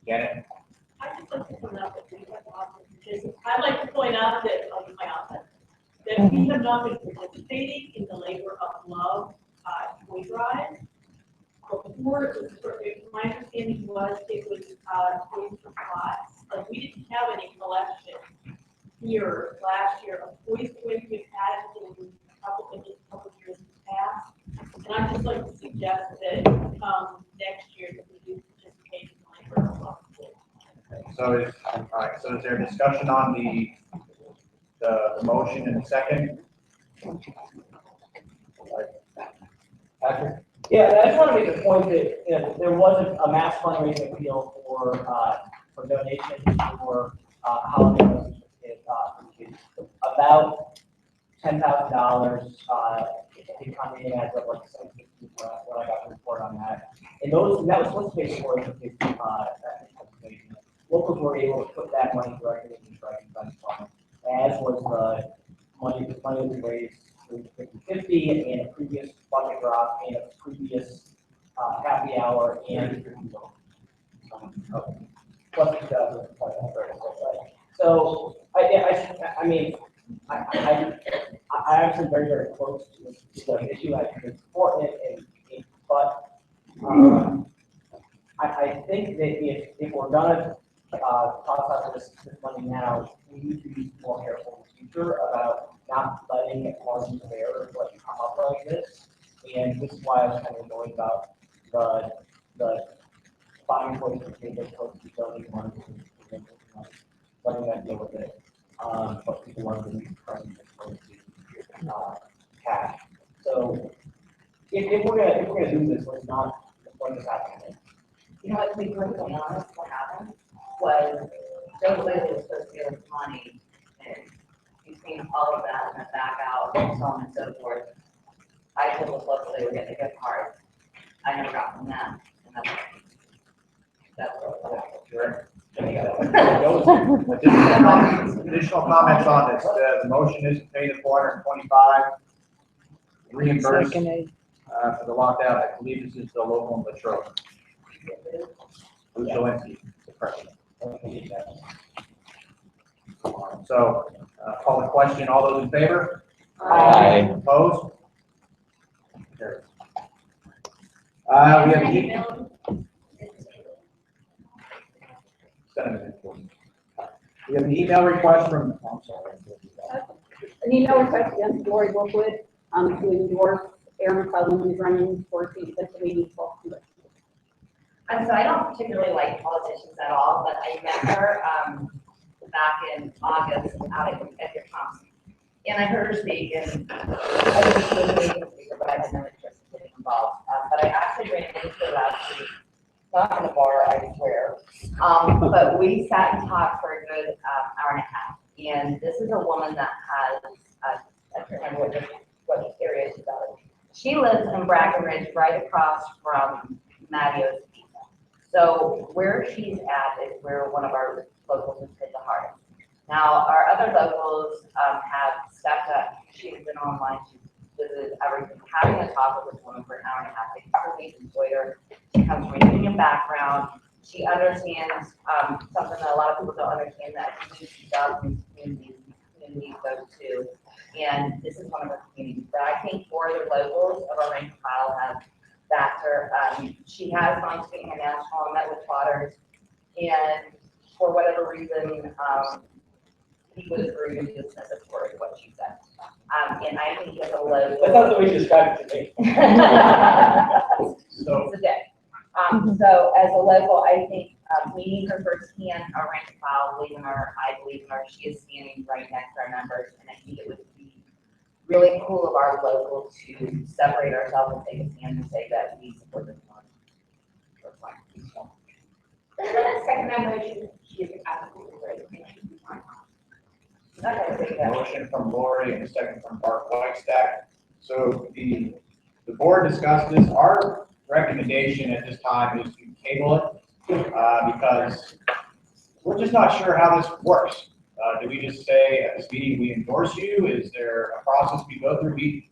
Janet? I just like to point out that we have officers, I'd like to point out that, my office, that we have not been participating in the labor of love, toy drive. Before, it was, my understanding was it was, toys for pots, and we didn't have any collection here last year of toys we've had in a couple years past. And I'd just like to suggest that, next year that we do participate in the labor of love. So is, all right, so is there discussion on the motion in the second? Patrick? Yeah, I just want to make the point that, there was a mass fundraising appeal for donations for, holiday kids. About $10,000, it come in as of like $750 when I got the report on that. And that was supposed to be for the kids, locals were able to put that money directly into the Striking Fund Fund, as was the money we raised through 50/50 and a previous bucket drop and a previous happy hour and plus 2,000. So I actually very, very close to the issue. I think it's important, but I think that if we're gonna talk about this money now, we need to be more careful in the future about not letting funds there like come up like this. And this is why I was kind of annoyed about the buying toys for kids as opposed to donating money to letting them deal with it. But people want to use presents as opposed to cash. So if we're gonna do this, let's not let this happen. You know what, to be perfectly honest, what happened was Joe Lilly was supposed to give us money, and he between all of that and the back out and so on and so forth. I told the folks they were getting a gift card. I never got from them. And that's what. Sure. There you go. Additional comments on this. The motion is to pay the 425, reimburse for the lockdown. I believe this is the local Latrobe. Ujolinski, the president. So, call the question. All those in favor? Aye. Opposed? Carries. We have we have an email request from, I'm sorry. An email request against Lori Wolfwood, to endorse Aaron McClellan, who's running for seat at the meeting. And so I don't particularly like politicians at all, but I met her back in August out at Edgar Thompson. And I heard her speak, and I was a good speaker, but I had no interest in getting involved. But I actually ran into her last week, not in a bar, I swear. But we sat and talked for a good hour and a half. And this is a woman that has, I can't remember what area she's out of. She lives in Brackenridge, right across from Mattio's Pizza. So where she's at is where one of our locals has hit the hardest. Now, our other locals have stepped up. She's been online, she's visited everything, having a talk with this woman for an hour and a half. They truly enjoyed her. She comes from a union background. She understands something that a lot of people don't understand, that community does in communities go to. And this is one of her communities. But I think four other locals of our rank and file have backed her. She has gone to international and met with Waters. And for whatever reason, he was very dismissive for what she said. And I think as a local. That's not the way you described it to me. It's a day. So as a local, I think meeting her firsthand, our rank and file, believe in her, I believe in her. She is standing right next to our members, and I think it would be really cool of our local to separate ourselves and take a stand and say that we support this one. Second that motion, she is absolutely right. Motion from Lori and a second from Bart Flagstaff. So the board discussed this. Our recommendation at this time is to table it because we're just not sure how this works. Do we just say at this meeting we endorse you? Is there a process we go through? We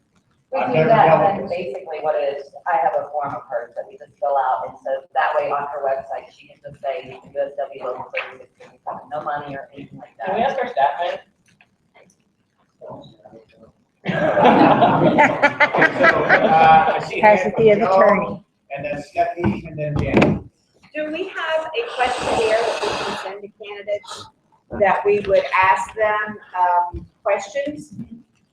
I've do never that, dealt and with then this. basically what it is, I have a form of hers that we just fill out, and so that way on her website, she can just say, you can USW local 3657, no money or anything like that. Can we ask our staff man? I see Hesitancy of Joe, attorney. and then Stephanie, and then Janet. Do we have a questionnaire that we can send to candidates, that we would ask them, questions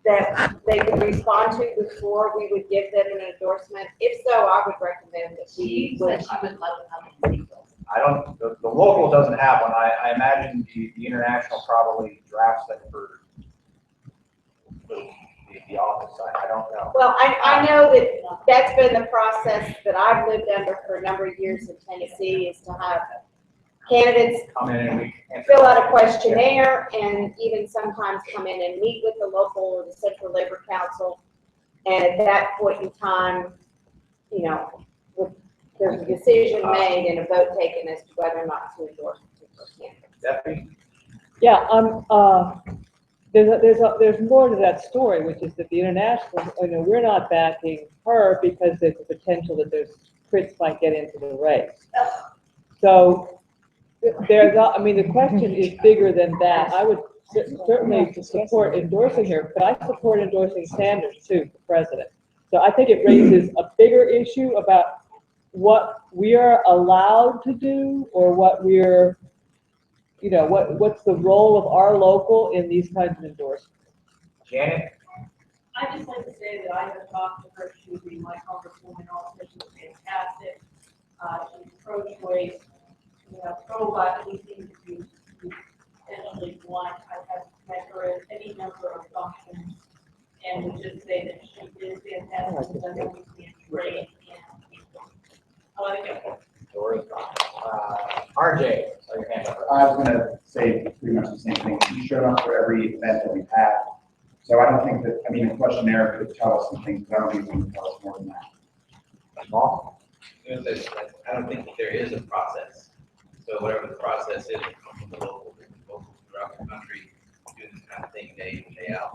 that they would respond to before we would give them an endorsement? If so, I would recommend that we would. I would love to come and see them. I don't, the local doesn't have one. I imagine the international probably drafts them for the office. I don't know. Well, I know that that's been the process that I've lived under for a number of years in Tennessee, is to have candidates Come in and we fill out a questionnaire and even sometimes come in and meet with the local or the Central Labor Council. And at that point in time, you know, there's a decision made and a vote taken as to whether or not to endorse a particular candidate. Stephanie? Yeah, there's more to that story, which is that the international, we're not backing her because there's a potential that there's crits might get into the race. So the question is bigger than that. I would certainly support endorsing her, but I support endorsing Sanders too, for president. So I think it raises a bigger issue about what we are allowed to do, or what we're, what's the role of our local in these kinds of endorsements. Janet? I'd just like to say that I have talked to her. She would be my congresswoman also. She was fantastic. She's pro-choice, pro-life. We seem to be essentially blunt. I have met her at any number of functions and would just say that she is fantastic. I know we stand great. I want to go. RJ, saw your hand up. I was gonna say pretty much the same thing. He showed up for every event that we've had. So I don't think that, I mean, a questionnaire could tell us some things, but I don't think it can tell us more than that. Paul? I don't think that there is a process. So whatever the process is, it comes from the locals throughout the country do this kind of thing day in, day out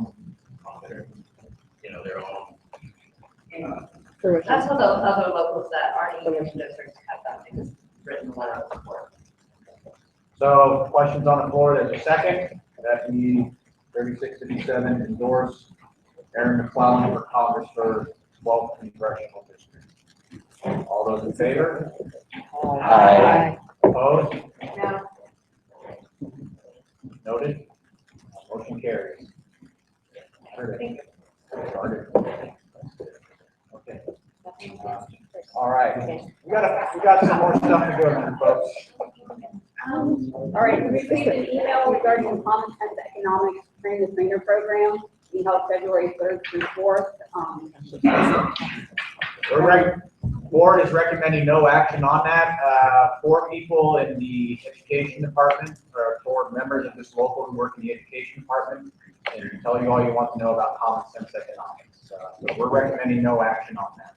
on their, their own. That's what those other locals that aren't even in districts have done, they just written a letter of support. So questions on the floor, there's a second, that we 3657 endorse Aaron McClellan for Congress for 12th Congressional District. All those in favor? Aye. Opposed? No. Noted. Motion carries. Okay. All right. We got some more stuff to go through, folks. All right, we received an email regarding the Common Sense Economics Train the Trainer program. We held February 3rd through 4th. Board is recommending no action on that. 4 people in the education department, or 4 members of this local who work in the education department, and can tell you all you want to know about common sense economics. So we're recommending no action on that.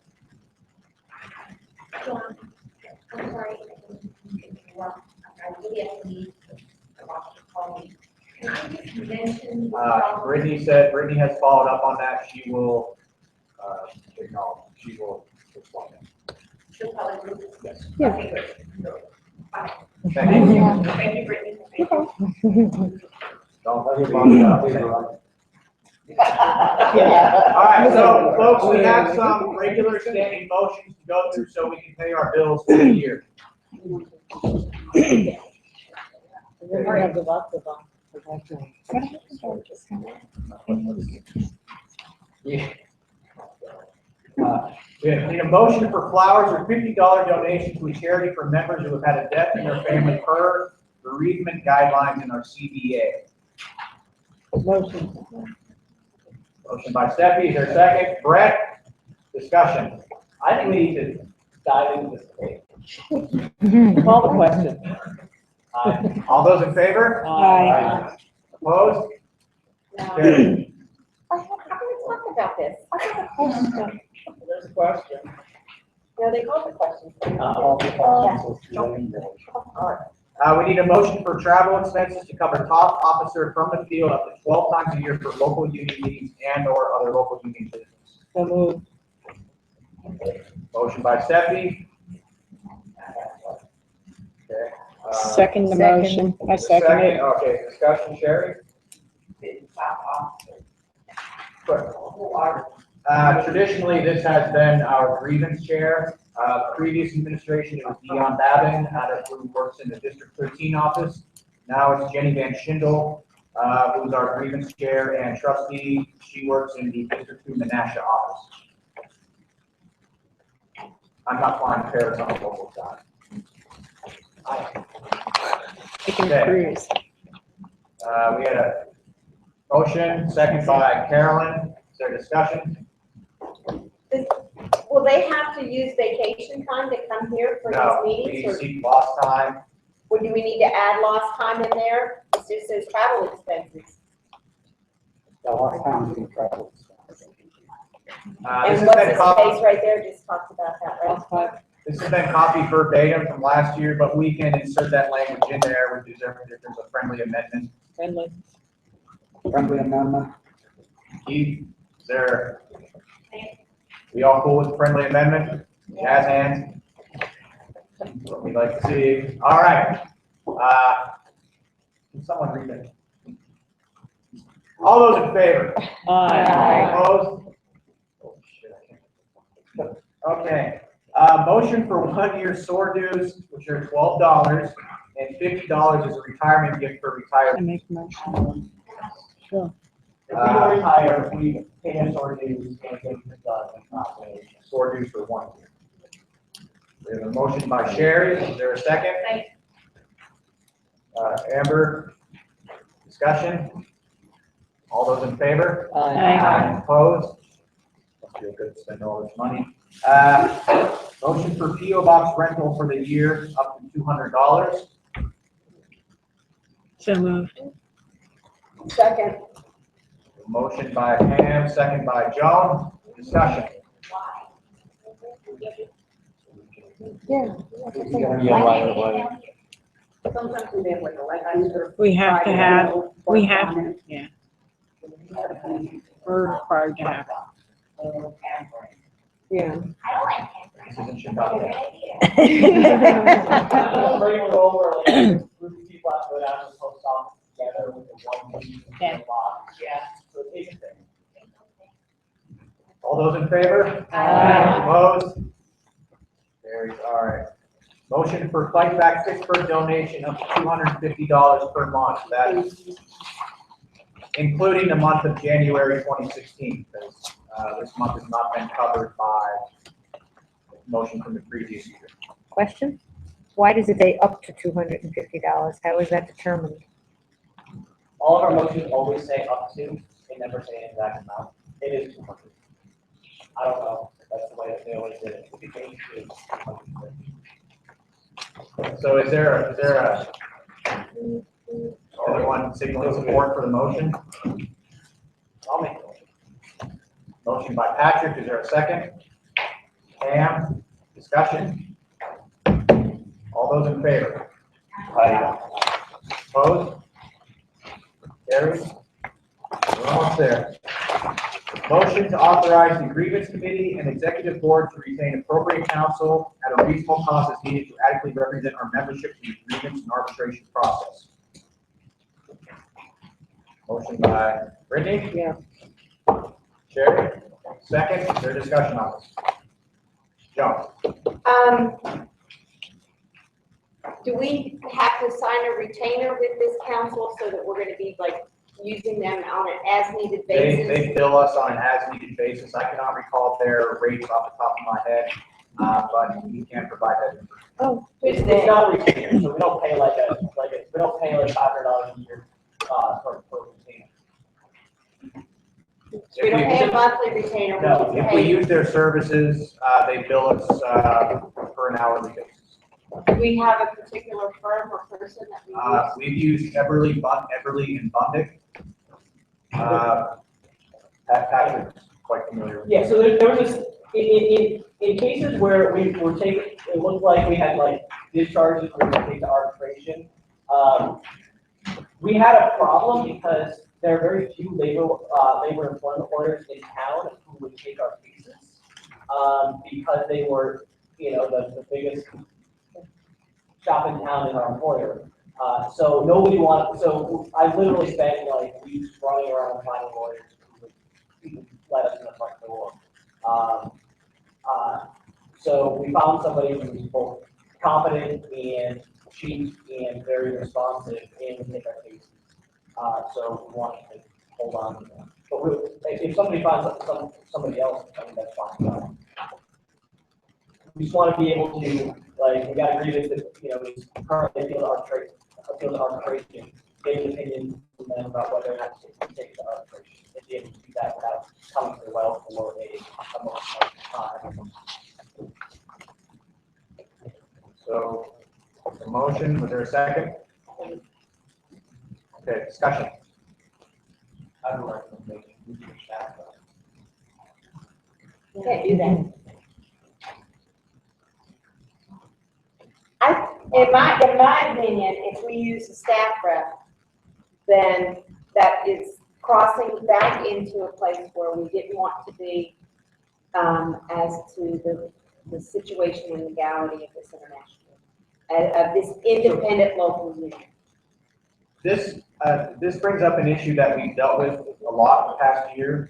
I'm sorry. I really have to leave. I want you to call me. Can you just mention? Brittany has followed up on that. She will acknowledge. She will respond. She'll probably do this. Yes. Yeah. Okay, great. Bye. Thank you. Thank you, Brittany. Thank you. Don't let your body up. All right, so folks, we have some regular standing motions to go through so we can pay our bills for the year. We need a motion for flowers or $50 donation to a charity for members who have had a death in their family per bereavement guidelines in our CBA. Motion. Motion by Steffi, is there a second? Brett, discussion. I think we need to dive into this debate. Call the question. All those in favor? Aye. Opposed? No. Carried. I haven't talked about this. I have a question. There's a question. No, they called the question. We need a motion for travel expenses to cover top officer from the field up to 12 times a year for local union meetings and/or other local union business. So moved. Motion by Steffi. Okay. Second the motion. I second it. Okay, discussion, Sherry? Traditionally, this has been our grievance chair. Previous administration, it was Dion Babin, who works in the District 13 office. Now it's Jenny Van Schindel, who's our grievance chair and trustee. She works in the District 2 Menasha office. I'm not flying Paris on the local side. Okay. We had a motion, second by Carolyn. Is there discussion? Will they have to use vacation time to come here for No, these meetings? we Or seek lost time. or do we need to add lost time in there? It just says travel expenses. Lost time we travel. And what's this space right there just talks about that, right? This has been copied verbatim from last year, but we can insert that language in there if there's a friendly amendment. Friendly amendment. Keith, is there? We all cool with the friendly amendment? Jazz hands? What we'd like to see. All right. Can someone read it? All those in favor? Aye. Opposed? Oh, shit, I can't. Okay. Motion for 1-year SOAR dues, which are $12, and $50 is a retirement gift for retired. Make a motion. Sure. If we don't retire, we pay our SOAR dues, and get it done, not wait. SOAR dues for 1 year. We have a motion by Sherry. Is there a second? Amber, discussion? All those in favor? Aye. Opposed? Must feel good to spend all this money. Motion for PO box rental for the year up to $200. So moved. Second. Motion by Pam, second by Joan. Discussion. Yeah. Sometimes we have like a light item. We have to have, we have, yeah. We're required to have. Yeah. This isn't Chicago. Bring it over, like, a group of people have to go down to the post office together with the one key and lock. Yeah, so it takes a thing. All those in favor? Aye. Opposed? Carries, all right. Motion for Fight Back Pittsburgh donation of $250 per month. That's including the month of January 2016, because this month has not been covered by motion from the previous year. Question? Why does it say up to $250? How is that determined? All of our motions always say up to, they never say an exact amount. It is 200. I don't know, that's the way that they always did it. It became 200. So is there anyone signaling support for the motion? I'll make the motion. Motion by Patrick, is there a second? Pam, discussion? All those in favor? Opposed? Carries? We're almost there. Motion to authorize the grievance committee and executive board to retain appropriate counsel at a reasonable cost as needed to adequately represent our membership in the grievance and arbitration process. Motion by Brittany? Yeah. Sherry? Second, is there discussion on this? Joan? Do we have to sign a retainer with this council so that we're gonna be like using them on an as-needed basis? They bill us on an as-needed basis. I cannot recall their rates off the top of my head, but you can provide that information. Oh. It's not a retainer, so we don't pay we don't pay like $500 a year, for retainer. So we don't pay a monthly retainer. No, we if pay- we use their services, they bill us, for an hourly basis. Do we have a particular firm or person that we use? We've used Everly and Bundick. Patrick's quite familiar with. Yeah, so there was this, in cases where we were taking, it looked like we had like discharges we were going to take to arbitration. We had a problem because there are very few labor employment lawyers in town who would take our cases. Because they were, the biggest shop in town is our employer. So nobody wanted, so I literally spent like weeks running around finding lawyers who would even let us in the front door. So we found somebody who was both competent and cheap and very responsive and would take our cases. So we wanted to hold on to them. But if somebody finds somebody else, I mean, that's fine. We just want to be able to, like, we got to agree that, is currently appeal to arbitration, get an opinion from them about whether or not to take the arbitration. And be able to do that without coming to the well for a month time. So, the motion, was there a second? Okay, discussion. I don't recommend that. You can't do that. In my opinion, if we use a staff rep, then that is crossing back into a place where we didn't want to be, as to the situation and legality of this international, of this independent local union. This brings up an issue that we've dealt with a lot in the past year.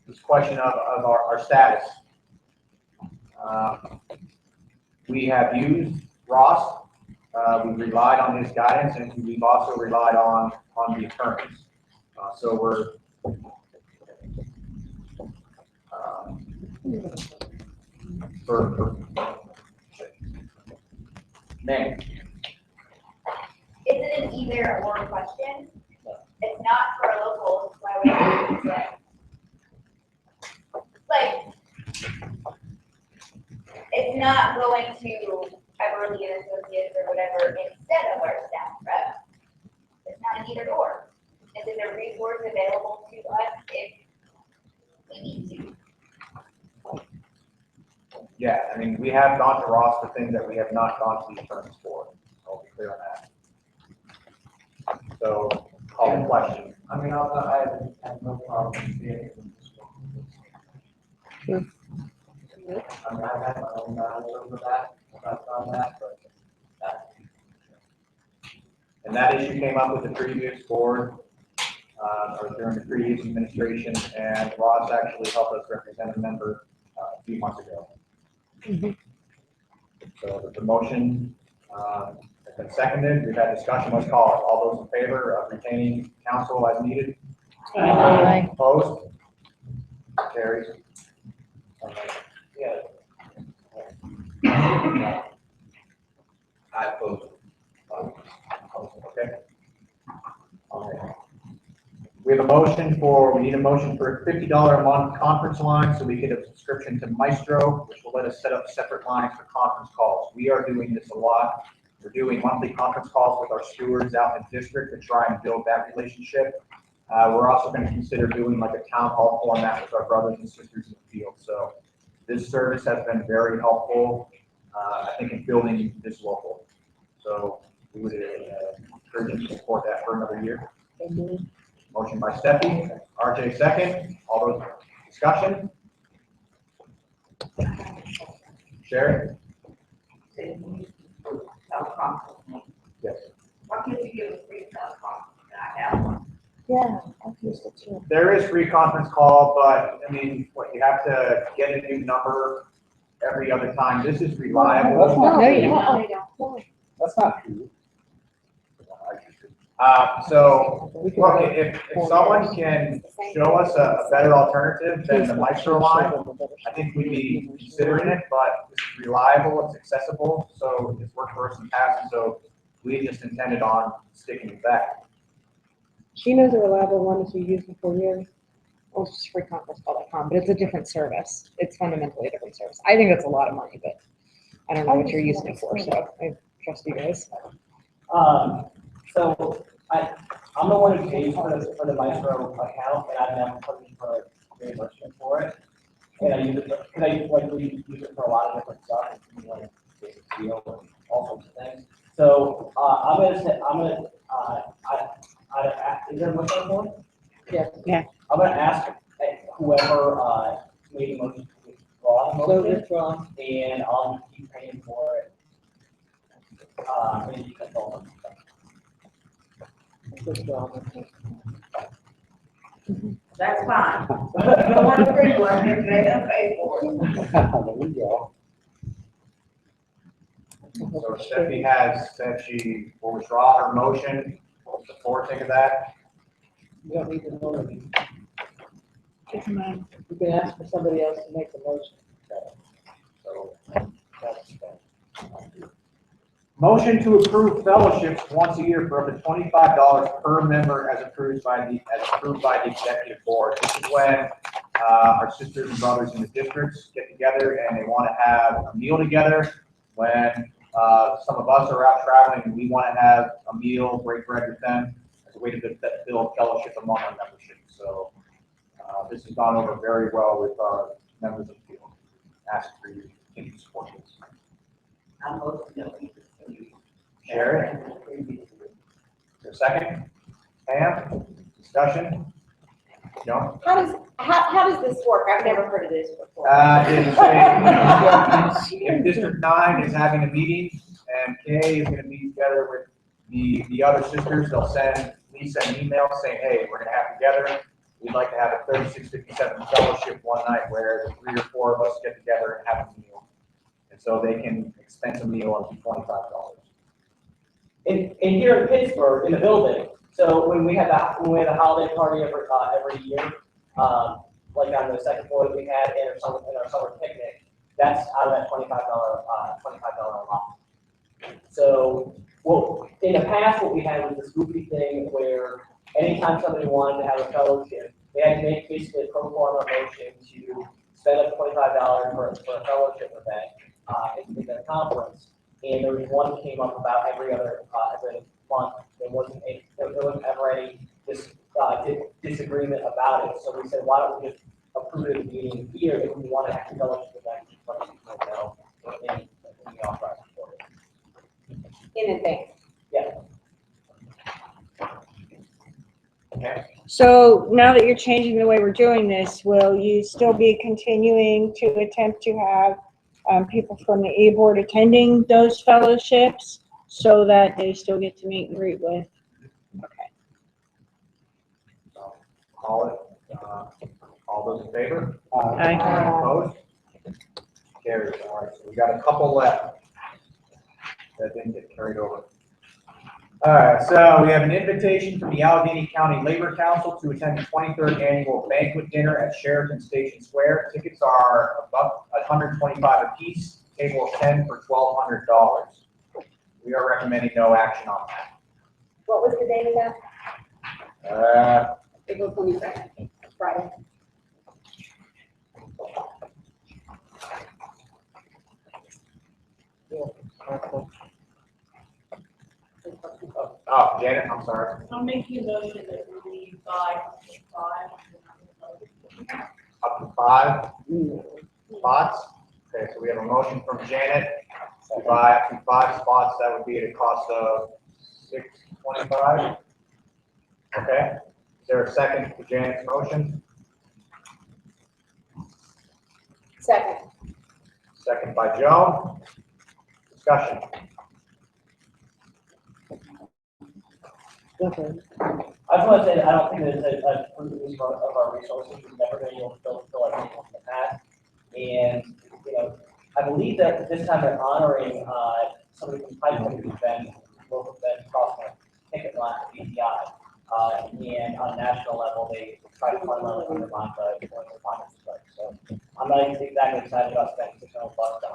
This question of our status. We have used Ross, we've relied on his guidance, and we've also relied on the attorneys. So we're for name. Is it an either or question? It's not for a local, why would you use it? Like, it's not going to Everly Associates or whatever instead of our staff rep. on either door. And then there are resources available to us if we need to. Yeah, I mean, we have gone to Ross for things that we have not gone to the attorneys for. I'll be clear on that. So, call the question. I mean, I have no problem seeing it. I mean, I have my own knowledge of that, I've done that, but that. And that issue came up with the previous board, or during the previous administration, and Ross actually helped us represent a member a few months ago. So the motion has been seconded, we've had discussion, let's call it. All those in favor of retaining counsel as needed? Aye. Opposed? Carries. Yeah. I oppose. Okay. Okay. We have a motion for, we need a motion for a $50 a month conference line, so we get a subscription to Maestro, which will let us set up separate lines for conference calls. We are doing this a lot. We're doing monthly conference calls with our stewards out in the district to try and build that relationship. We're also going to consider doing like a town hall format with our brothers and sisters in the field. So this service has been very helpful, I think, in building this local. So we would encourage you to support that for another year. Motion by Steffi, RJ second. All those discussion? Sherry? Yes. Why can't you give a free teleconference? I have one. Yeah, I've used it too. There is free conference call, but I mean, what, you have to get a new number every other time. This is reliable. No, you don't. That's not true. So, look, if someone can show us a better alternative than the Maestro line, I think we'd be considering it, but it's reliable, it's accessible, so it's worked for us in the past, and so we just intended on sticking with that. She knows a reliable one that she used for years. Well, it's just freeconferencecall.com, but it's a different service. It's fundamentally a different service. I think that's a lot of money, but I don't know what you're using it for, so I trust you guys. So I'm the one who pays for the Maestro account, and I've never put in for reimbursement for it. And I use it, we use it for a lot of different stuff, like basic deal and all sorts of things. So, is there a motion for it? Yes. Yeah. I'm gonna ask whoever, made the motion to withdraw the So motion, withdrawn. and I'll keep paying for it. And you can vote. That's fine. No one agreed with it, they didn't pay for it. There we go. So Stephanie has said she will withdraw her motion. What's the forte of that? You don't need to know it. It's mine. You can ask for somebody else to make the motion. So that's motion to approve fellowships once a year for up to $25 per member as approved by the executive board. This is when our sisters and brothers in the districts get together and they want to have a meal together. When some of us are out traveling and we want to have a meal, break bread with them as a way to build fellowship among our membership. So this has gone over very well with our members of the field. Ask for you to continue to support this. I'm hoping that we continue. Sherry? Is there a second? Pam? Discussion? Joan? How does this work? I've never heard of this before. If District 9 is having a meeting and Kay is going to meet together with the other sisters, they'll send Lisa an email saying, hey, we're going to have together. We'd like to have a 3657 fellowship one night where the 3 or 4 of us get together and have a meal. And so they can expense a meal up to $25. And here in Pittsburgh, in the building, so when we had a holiday party every year, like on the second floor that we had in our summer picnic, that's out of that $25 allotment. So, well, in the past, what we had was this goofy thing where anytime somebody wanted to have a fellowship, they had to make basically a pro forma motion to spend up $25 for a fellowship event, in the conference. And there was one that came up about every month. There wasn't ever any disagreement about it, so we said, why don't we just approve it at the meeting here if we want to acknowledge the fact that people know in the authorized report. In advance. Yeah. Okay. So now that you're changing the way we're doing this, will you still be continuing to attempt to have people from the A board attending those fellowships so that they still get to meet and greet with? Okay. So call it, all those in favor? Aye. Opposed? Carries. All right, so we got a couple left that didn't get carried over. All right, so we have an invitation from the Allegheny County Labor Council to attend the 23rd annual banquet dinner at Sheraton Station Square. Tickets are about $125 a piece, table of 10 for $1,200. We are recommending no action on that. What was the date of that? April 22nd, Friday. Oh, Janet, I'm sorry. I'm making a motion that we buy five. Up to 5 spots. Okay, so we have a motion from Janet to buy up to 5 spots. That would be at a cost of $625. Okay. Is there a second to Janet's motion? Second. Second by Joan. Discussion. I just want to say that I don't think that it's a prudent use of our resources. We've never been able to fill our people in the past. And, I believe that this time they're honoring somebody from Pipeline who's been local event crossing a ticket line at BTI. And on a national level, they try to fundamentally undermine the finance strike. So I'm not exactly excited about spending $600 to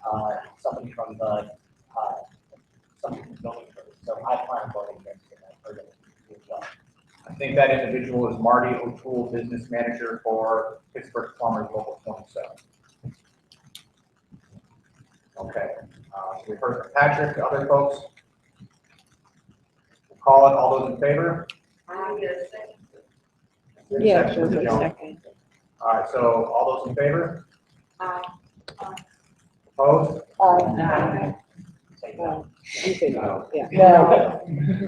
honor somebody from the somebody from the building service. So I plan on voting against it. I think that individual is Marty O'Toole, business manager for Pittsburgh Plumbers Local 27. Okay, so we've heard from Patrick. Other folks? We'll call it. All those in favor? Yeah, Second for Joan. second. All right, so all those in favor? Aye. Opposed? Aye. Say no. You say no, yeah. No.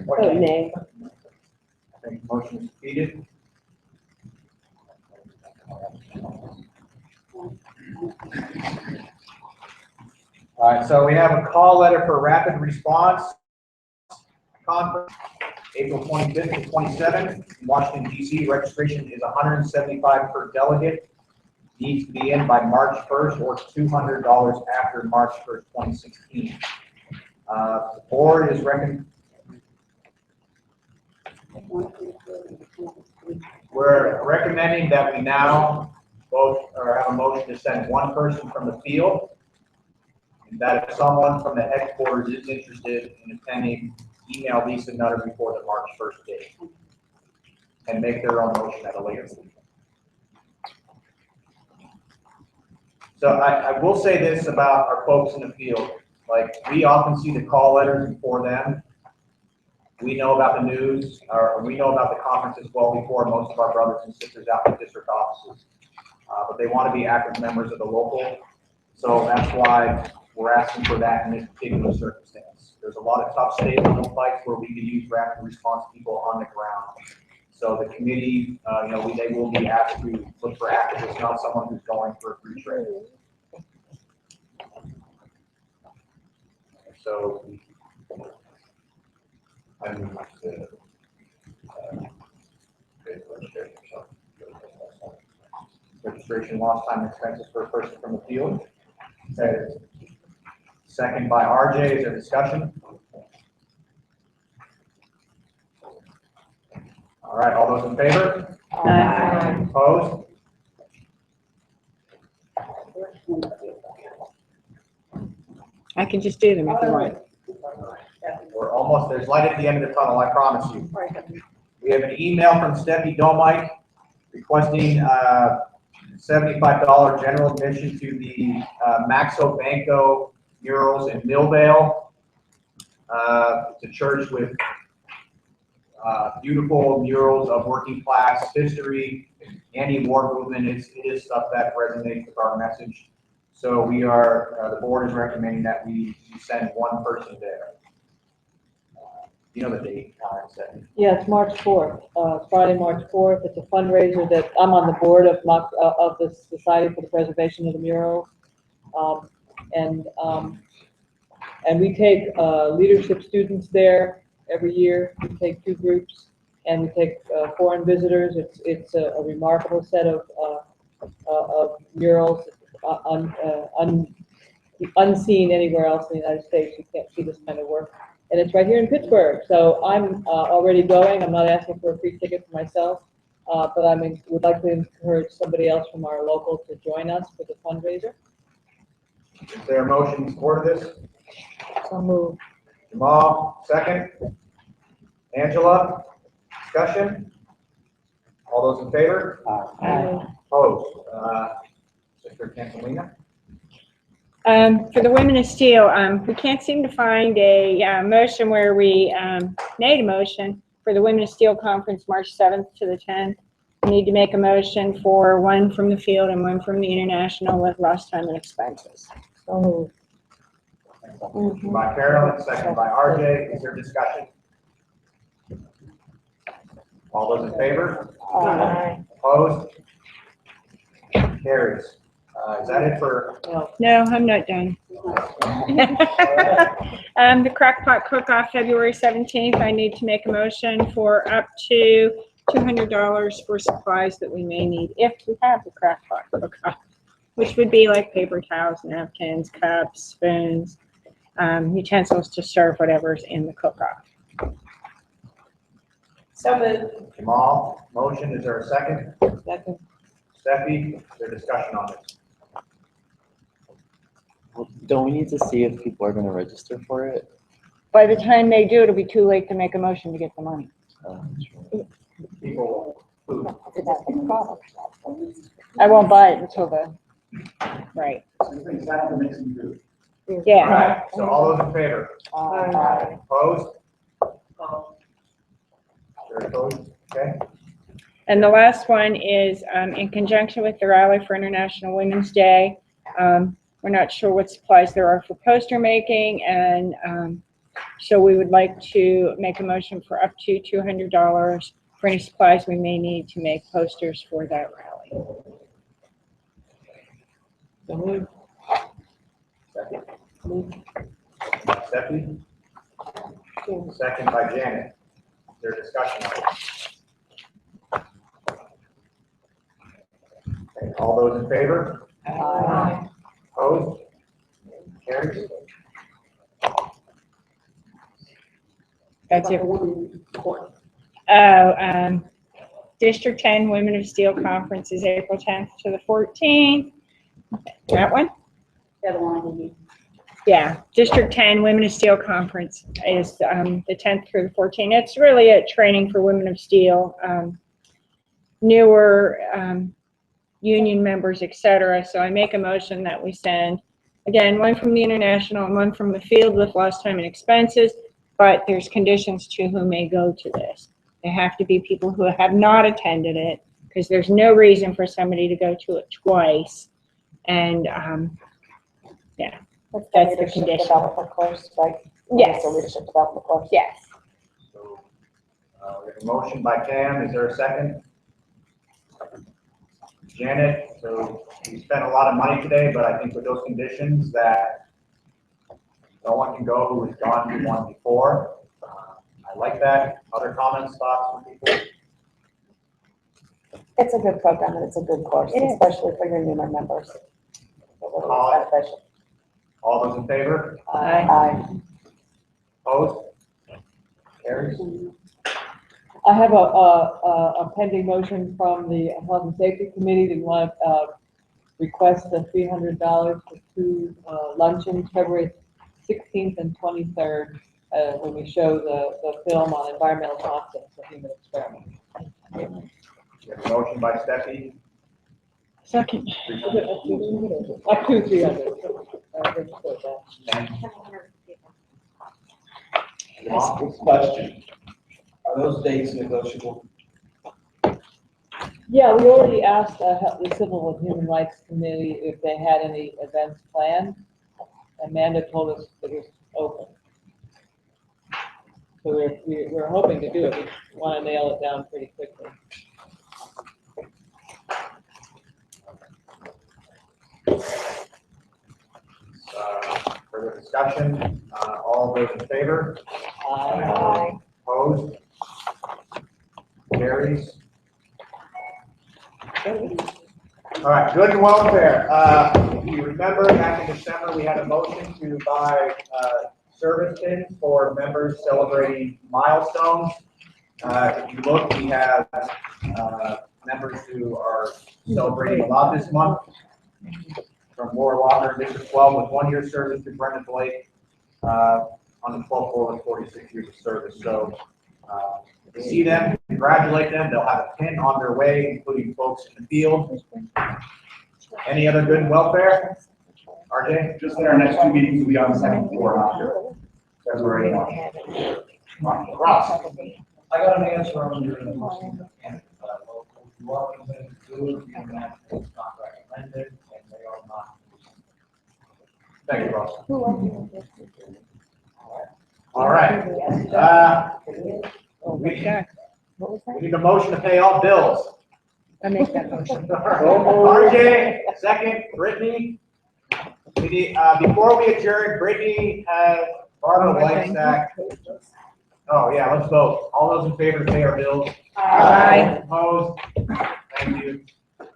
Oh, nay. I think motion is defeated. All right, so we have a call letter for rapid response conference, April 25th to 27th in Washington, D.C. Registration is $175 per delegate. Needs to be in by March 1st or $200 after March 1st, 2016. The board is we're recommending that we now vote or have a motion to send one person from the field. And that if someone from the headquarters is interested in attending, email Lisa Nutter before the March 1st date and make their own motion at a later date. So I will say this about our folks in the field. Like, we often see the call letters before them. We know about the news, or we know about the conferences well before most of our brothers and sisters out in the district offices. But they want to be active members of the local. So that's why we're asking for that in this particular circumstance. There's a lot of tough state level fights where we can use rapid response people on the ground. So the committee, they will be asked to look for activists, not someone who's going for a free trade. So I move to registration, lost time, expenses for a person from the field. Second by RJ. Is there discussion? All right, all those in favor? Aye. Opposed? I can just do them if you want. We're almost, there's light at the end of the tunnel, I promise you. We have an email from Steffi Domike requesting $75 general admission to the Maxo Banco murals in Millvale. It's a church with beautiful murals of working class history, anti-war movement. It is stuff that resonates with our message. So we are, the board is recommending that we send one person there. You know the date, Stephanie? Yeah, it's March 4th, Friday, March 4th. It's a fundraiser that, I'm on the board of the Society for the Preservation of the Murals. And we take leadership students there every year. We take 2 groups, and we take foreign visitors. It's a remarkable set of murals, unseen anywhere else in the United States. You can't see this kind of work. And it's right here in Pittsburgh. So I'm already going. I'm not asking for a free ticket for myself, but I would like to encourage somebody else from our local to join us for the fundraiser. Is there a motion in support of this? So moved. Jamal, second. Angela, discussion? All those in favor? Aye. Opposed? Mr. Cantalina? For the Women of Steel, we can't seem to find a motion where we made a motion for the Women of Steel Conference, March 7th to the 10th. We need to make a motion for one from the field and one from the international with lost time and expenses. So Motion by Carolyn, second by RJ. Is there discussion? All those in favor? Aye. Opposed? Carries. Is that it for? No, I'm not done. The Crackpot Cook-Off, February 17th, I need to make a motion for up to $200 for supplies that we may need if we have the Crackpot Cook-Off, which would be like paper towels, napkins, cups, spoons, utensils to serve whatever's in the cook-off. So moved. Jamal, motion. Is there a second? Second. Steffi, is there discussion on this? Well, don't we need to see if people are going to register for it? By the time they do, it'll be too late to make a motion to get the money. People, food. I won't buy it until the, right. All Yeah. right, so all those in favor? Aye. Opposed? Sure, opposed? Okay. And the last one is in conjunction with the rally for International Women's Day. We're not sure what supplies there are for poster making, and so we would like to make a motion for up to $200 for any supplies we may need to make posters for that rally. So moved. Second. Steffi? Second by Janet. Is there discussion on it? Okay, all those in favor? Aye. Opposed? Carries. That's it. Oh, District 10 Women of Steel Conference is April 10th to the 14th. That one? The other one, Yeah, District 10 Women of Steel Conference is the 10th through the 14th. It's really a training for women of steel, newer union members, etc. So I make a motion that we send, again, one from the international and one from the field with lost time and expenses, but there's conditions to who may go to this. They have to be people who have not attended it, because there's no reason for somebody to go to it twice. And yeah. That's the condition. Development course, right? Yes. The leadership development course. Yes. So, we have a motion by Cam. Is there a second? Janet, so we spent a lot of money today, but I think with those conditions that no one can go who has gone to one before. I like that. Other comments, thoughts from people? It's a good program and it's a good course, especially for your newer members. It really is beneficial. All those in favor? Aye. Opposed? Carries. I have a pending motion from the Health and Safety Committee to want request the $300 for 2 luncheons, February 16th and 23rd, when we show the film on environmental toxins, a human experiment. We have a motion by Steffi. Second. Up to 300. Question, are those dates negotiable? Yeah, we already asked the Civil and Human Rights Committee if they had any events planned. Amanda told us that it was open. So we're hoping to do it. We want to nail it down pretty quickly. Further discussion, all those in favor? Aye. Opposed? Carries. All right, good and welfare. If you remember, back in December, we had a motion to buy service pins for members celebrating milestones. If you look, we have members who are celebrating a lot this month. From Laura Walker, District 12, with 1 year service to Brendan Blake on the 12th floor with 46 years of service. So to see them, congratulate them. They'll have a pin on their way, including folks in the field. Any other good and welfare? RJ? Just that our next 2 meetings will be on the second floor after February 1st. Ross? I got an answer on your question. You are committed to do it, you can have this contract amended, and they are not. Thank you, Ross. All right. We need a motion to pay all bills. I make that motion. RJ, second, Brittany. We need, before we adjourn, Brittany has Barbara Whitestack. Oh, yeah, let's vote. All those in favor to pay our bills? Aye. Opposed? Thank you.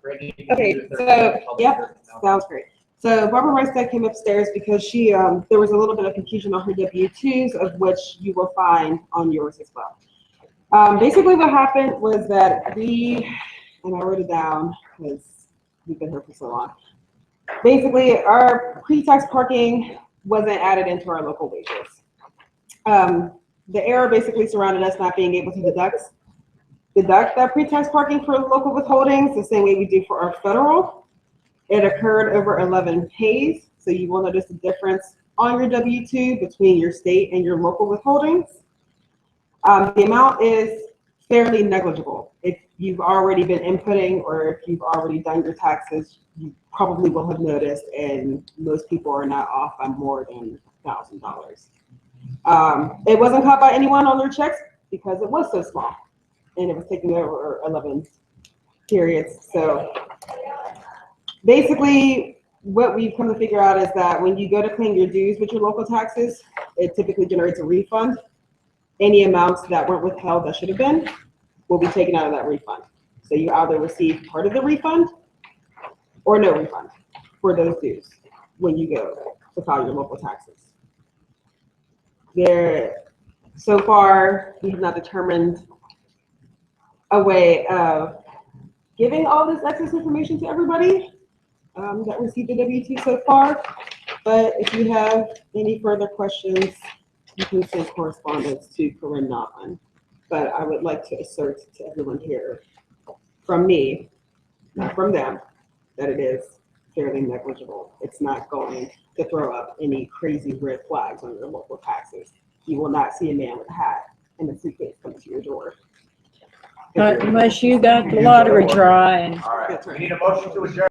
Brittany. you can Okay, do the so, 30-minute public yep, hearing now. sounds great. So Barbara Rice came upstairs because she, there was a little bit of confusion on her W-2s, of which you will find on yours as well. Basically what happened was that and I wrote it down because we've been here for so long. Basically, our pre-tax parking wasn't added into our local wages. The error basically surrounded us not being able to deduct that pre-tax parking for local withholdings the same way we do for our federal. It occurred over 11 pays, so you will notice a difference on your W-2 between your state and your local withholdings. The amount is fairly negligible. If you've already been inputting or if you've already done your taxes, you probably will have noticed, and most people are not off by more than $1,000. It wasn't caught by anyone on their checks because it was so small, and it was taken over 11 periods. So basically, what we've come to figure out is that when you go to claim your dues with your local taxes, it typically generates a refund. Any amounts that weren't withheld that should have been will be taken out of that refund. So you either receive part of the refund or no refund for those dues when you go to file your local taxes. So far, we have not determined a way of giving all this excess information to everybody that received the W-2 so far. But if you have any further questions, you can send correspondence to Corinne Notlin. But I would like to assert to everyone here, from me, not from them, that it is fairly negligible. It's not going to throw up any crazy red flags on your local taxes. You will not see a man with a hat and a suitcase coming to your door. Unless you got the lottery draw and. All right, we need a motion to adjourn.